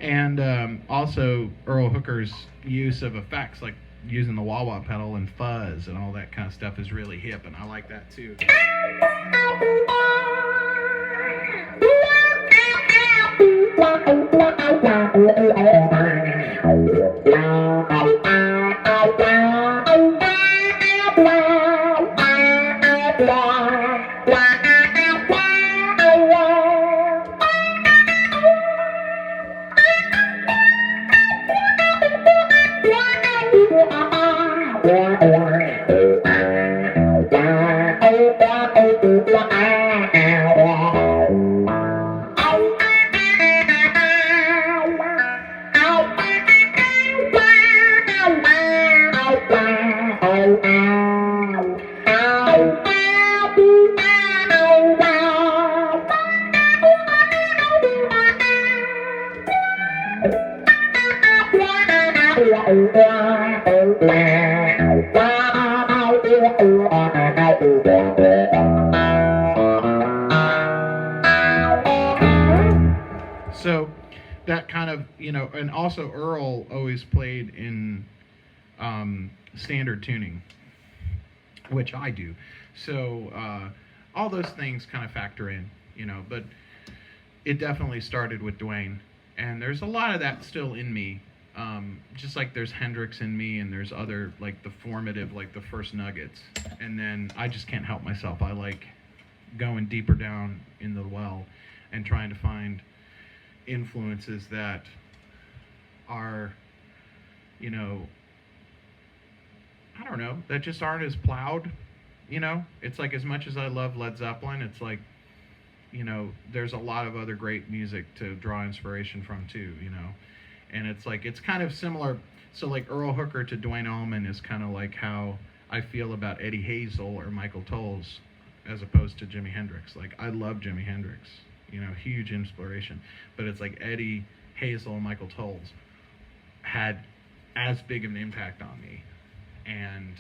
And also Earl Hooker's use of effects, like using the wah-wah pedal and fuzz and all that kind of stuff, is really hip, and I like that too. So that kind of, you know, and also Earl always played in standard tuning, which I do. So all those things kind of factor in, you know, but it definitely started with Dwayne, and there's a lot of that still in me. Just like there's Hendrix in me, and there's other, like the formative, like the first nuggets, and then I just can't help myself. I like going deeper down in the well and trying to find influences that are, you know, I don't know, that just aren't as plowed, you know. It's like, as much as I love Led Zeppelin, it's like, you know, there's a lot of other great music to draw inspiration from too, you know. And it's like, it's kind of similar. So like Earl Hooker to Duane Allman is kind of like how I feel about Eddie Hazel or Michael Tolles as opposed to Jimi Hendrix. Like, I love Jimi Hendrix, you know, huge inspiration. But it's like Eddie Hazel and Michael Tolles had as big of an impact on me. And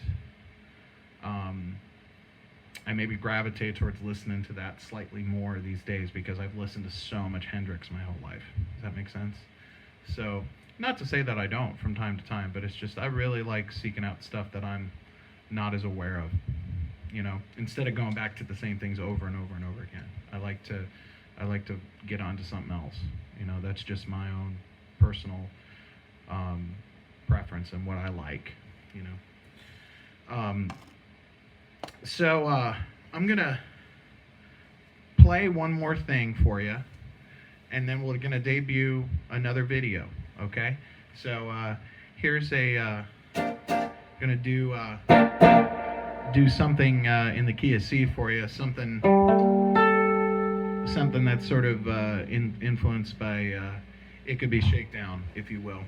I maybe gravitate towards listening to that slightly more these days because I've listened to so much Hendrix my whole life. Does that make sense? So, not to say that I don't from time to time, but it's just I really like seeking out stuff that I'm not as aware of. You know, instead of going back to the same things over and over and over again. I like to get onto something else. You know, that's just my own personal preference and what I like. You know. So I'm gonna play one more thing for you, and then we're gonna debut another video. Okay? So here's a gonna do something in the key of C for you, something that's sort of influenced by It Could Be Shakedown, if you will.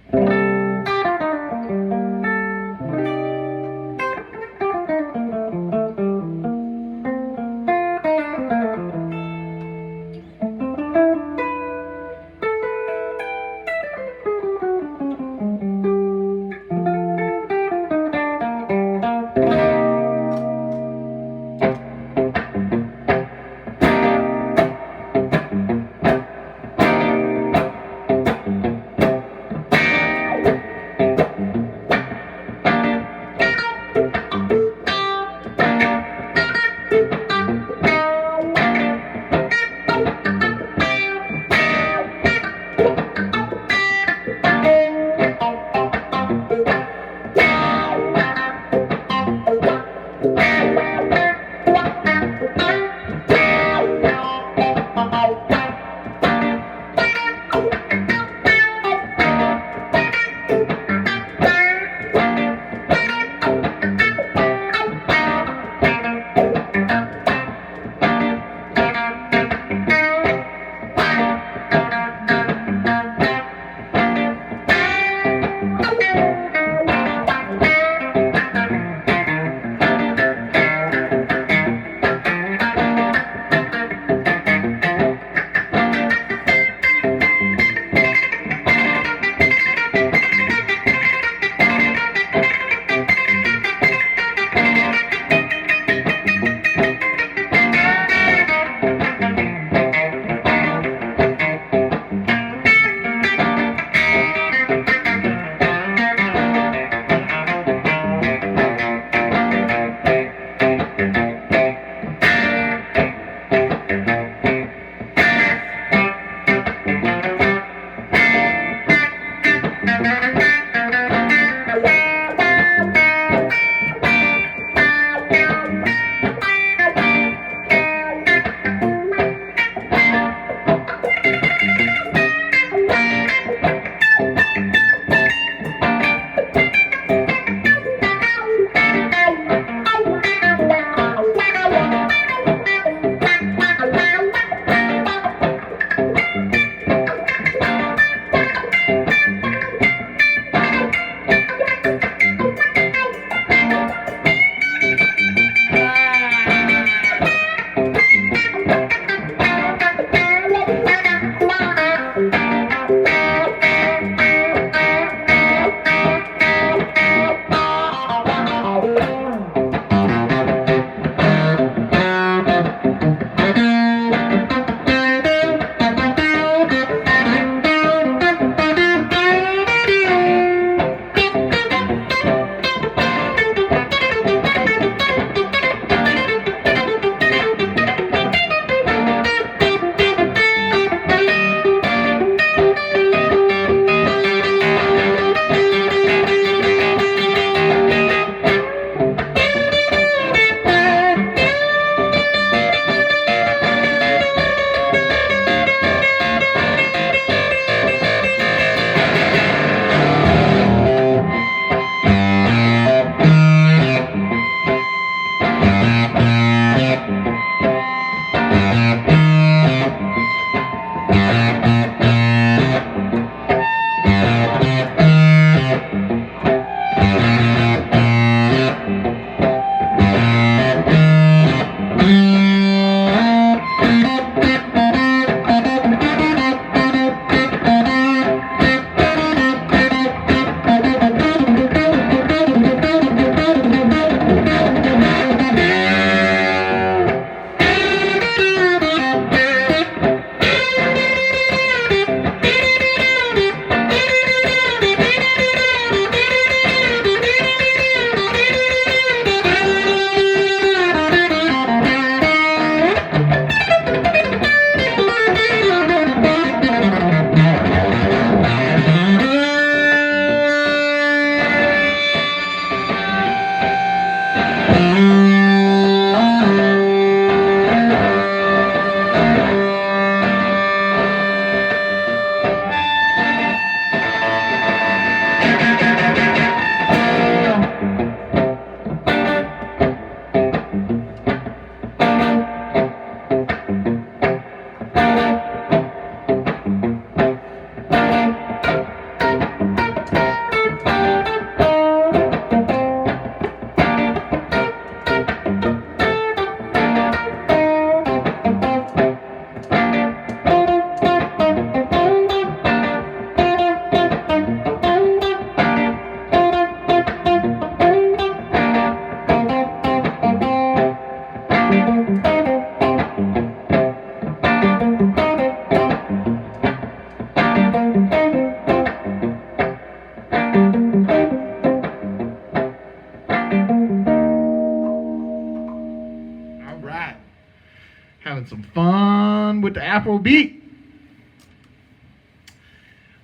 with the Afro beat.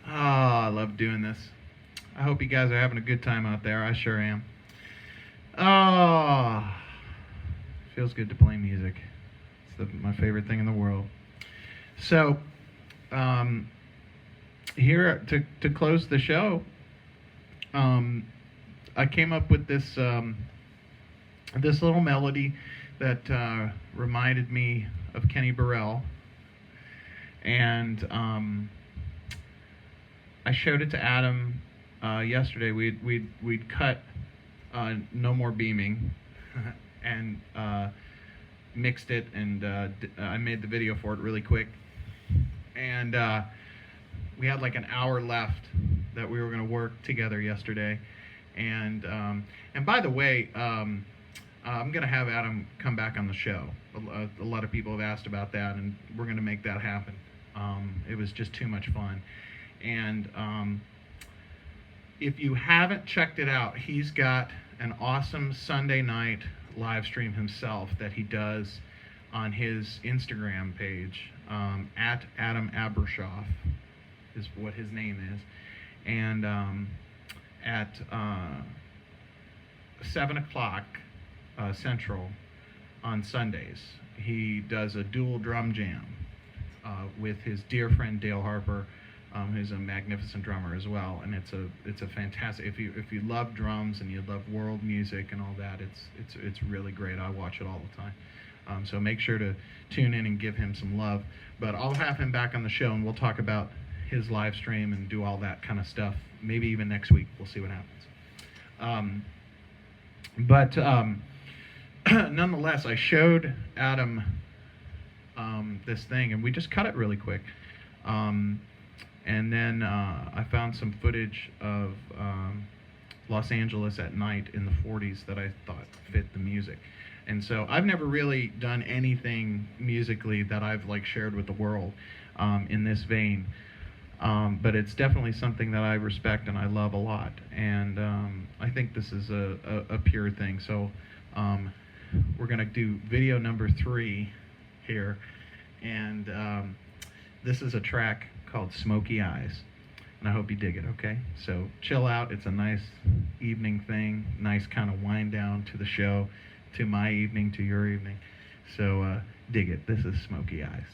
Oh, I love doing this. I hope you guys are having a good time out there. I sure am. Oh, feels good to play music. It's my favorite thing in the world. So, here to close the show, I came up with this this little melody that reminded me of Kenny Burrell, and I showed it to Adam yesterday. We'd cut No More Beaming and mixed it, and I made the video for it really quick, and we had like an hour left that we were going to work together yesterday. And by the way, I'm going to have Adam come back on the show. A lot of people have asked about that, and we're going to make that happen. It was just too much fun. And if you haven't checked it out, he's got an awesome Sunday night live stream himself that he does on his Instagram page, at Adam Abershoff is what his name is. And at 7 o'clock Central on Sundays, he does a dual drum jam with his dear friend Dale Harper, who's a magnificent drummer as well. And it's a fantastic. If you love drums and you love world music and all that, it's really great. I watch it all the time. So make sure to tune in and give him some love. But I'll have him back on the show, and we'll talk about his live stream and do all that kind of stuff. Maybe even next week. We'll see what happens. But nonetheless, I showed Adam this thing, and we just cut it really quick. And then I found some footage of Los Angeles at night in the 40s that I thought fit the music. And so I've never really done anything musically that I've like shared with the world in this vein. But it's definitely something that I respect and I love a lot, and I think this is a pure thing. So we're going to do video number 3 here, and this is a track called Smokey Eyes, and I hope you dig it, okay? So chill out. It's a nice evening thing, nice kind of wind down to the show, to my evening, to your evening. So dig it. This is Smokey Eyes.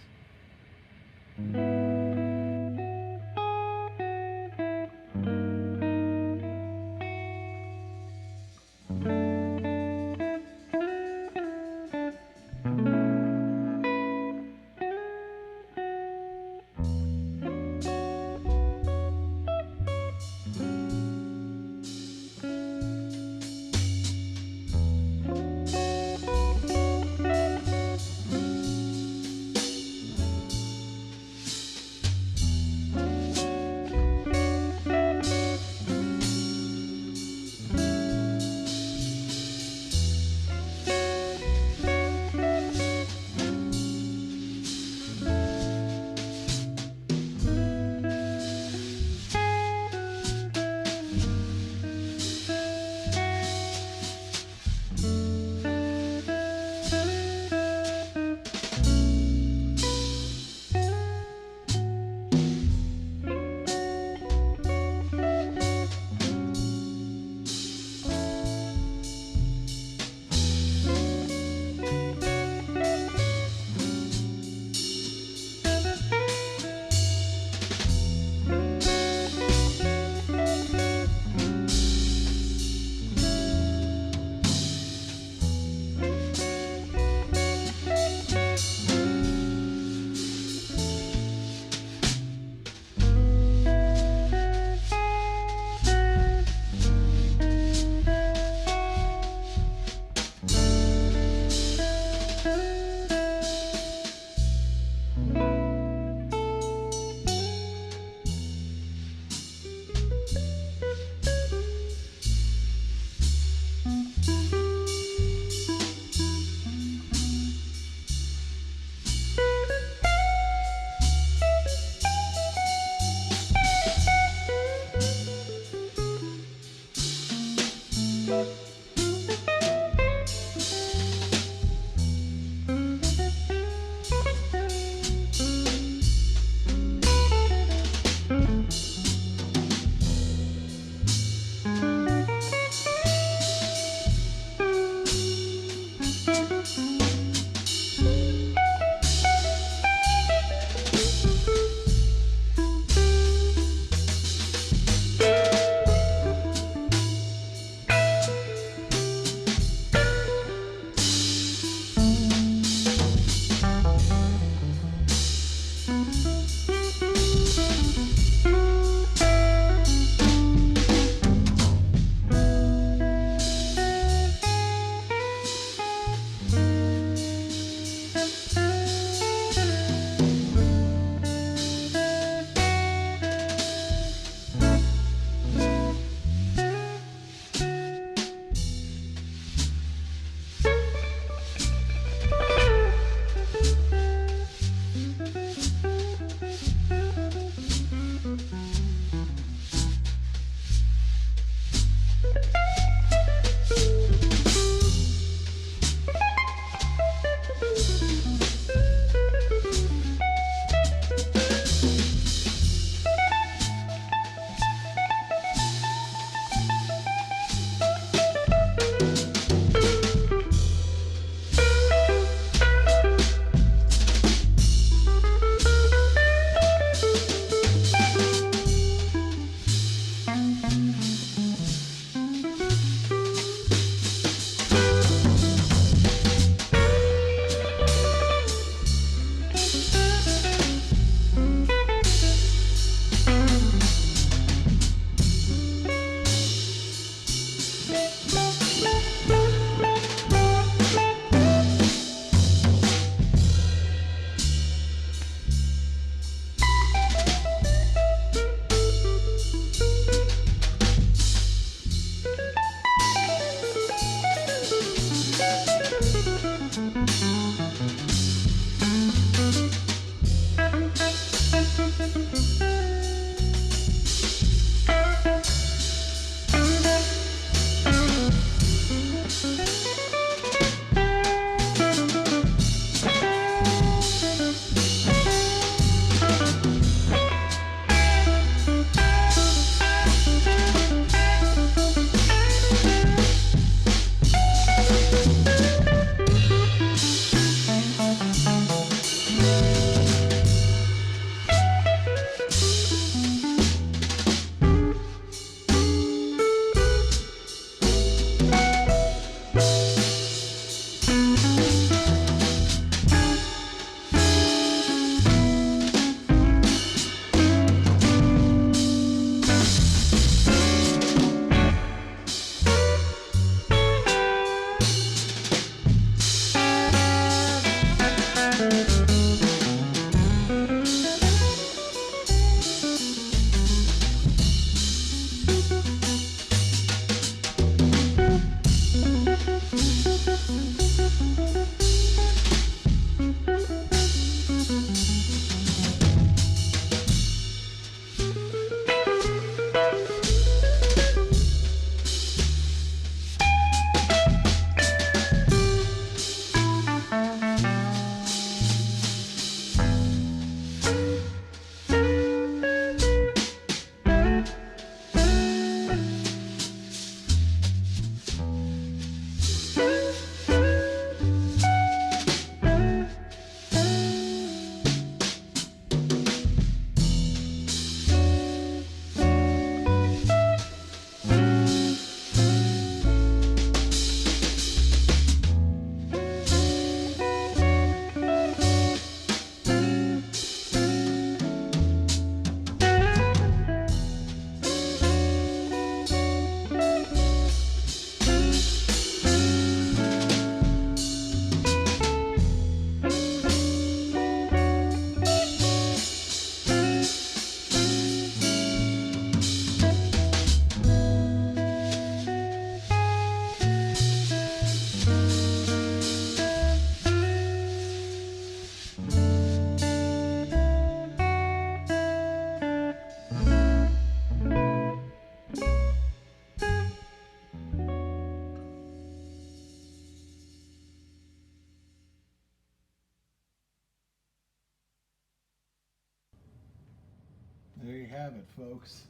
There you have it, folks.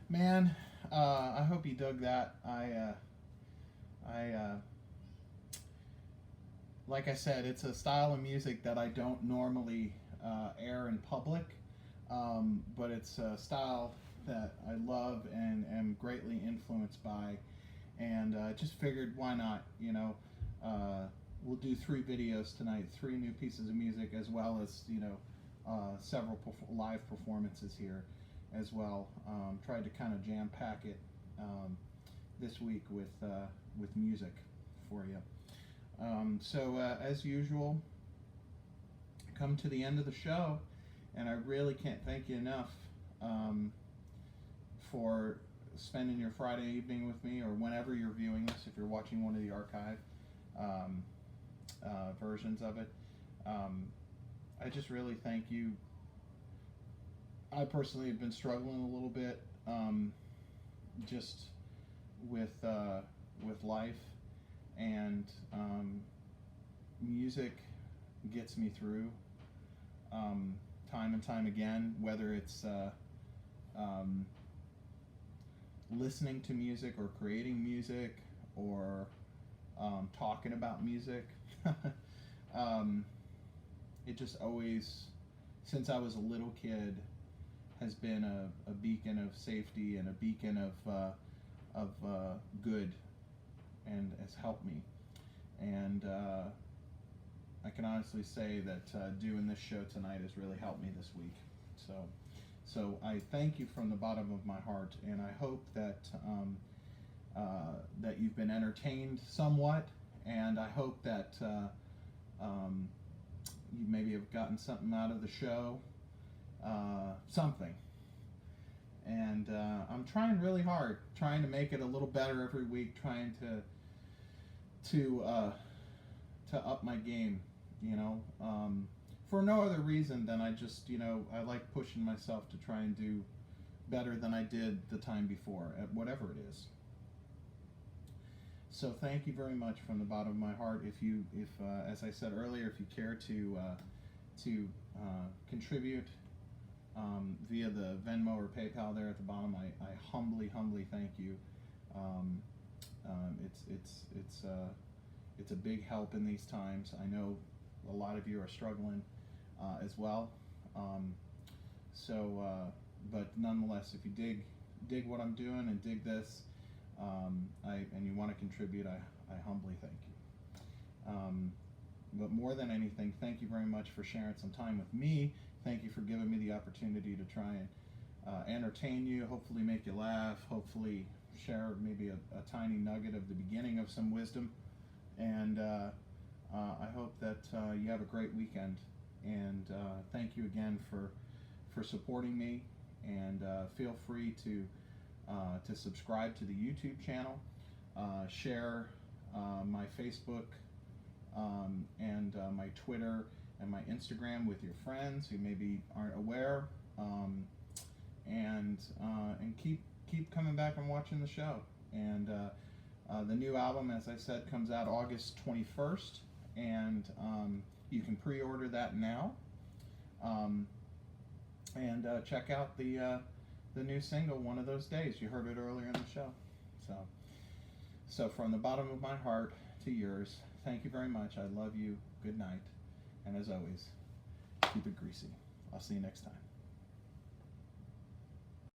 Man, I hope you dug that. Like I said, it's a style of music that I don't normally air in public, but it's a style that I love and am greatly influenced by, and just figured why not, we'll do 3 videos tonight, 3 new pieces of music, as well as, several live performances here as well. Tried to kind of jam pack it this week with music for you. So as usual, come to the end of the show, and I really can't thank you enough for spending your Friday evening with me, or whenever you're viewing this, if you're watching one of the archive versions of it. I just really thank you. I personally have been struggling a little bit just with life, and music gets me through time and time again, whether it's listening to music or creating music or talking about music. It just always, since I was a little kid, has been a beacon of safety and a beacon of good, and has helped me. And I can honestly say that doing this show tonight has really helped me this week. So I thank you from the bottom of my heart, and I hope that that you've been entertained somewhat, and I hope that you maybe have gotten something out of the show, something. And I'm trying really hard, trying to make it a little better every week, trying to up my game, you know, for no other reason than I just, you know, I like pushing myself to try and do better than I did the time before at whatever it is. So thank you very much from the bottom of my heart. If as I said earlier, if you care to contribute via the Venmo or PayPal there at the bottom, I humbly thank you. It's a big help in these times. I know a lot of you are struggling as well. But nonetheless, if you dig what I'm doing and dig this, and you want to contribute, I humbly thank you. But more than anything, thank you very much for sharing some time with me. Thank you for giving me the opportunity to try and entertain you, hopefully make you laugh, hopefully share maybe a tiny nugget of the beginning of some wisdom. And I hope that you have a great weekend. And thank you again for supporting me. And feel free to subscribe to the YouTube channel, share my Facebook and my Twitter and my Instagram with your friends who maybe aren't aware, and keep coming back and watching the show. And the new album, as I said, comes out August 21st, and you can pre-order that now. And check out the new single, One of Those Days. You heard it earlier in the show. So from the bottom of my heart to yours, thank you very much. I love you. Good night. And as always, keep it greasy. I'll see you next time.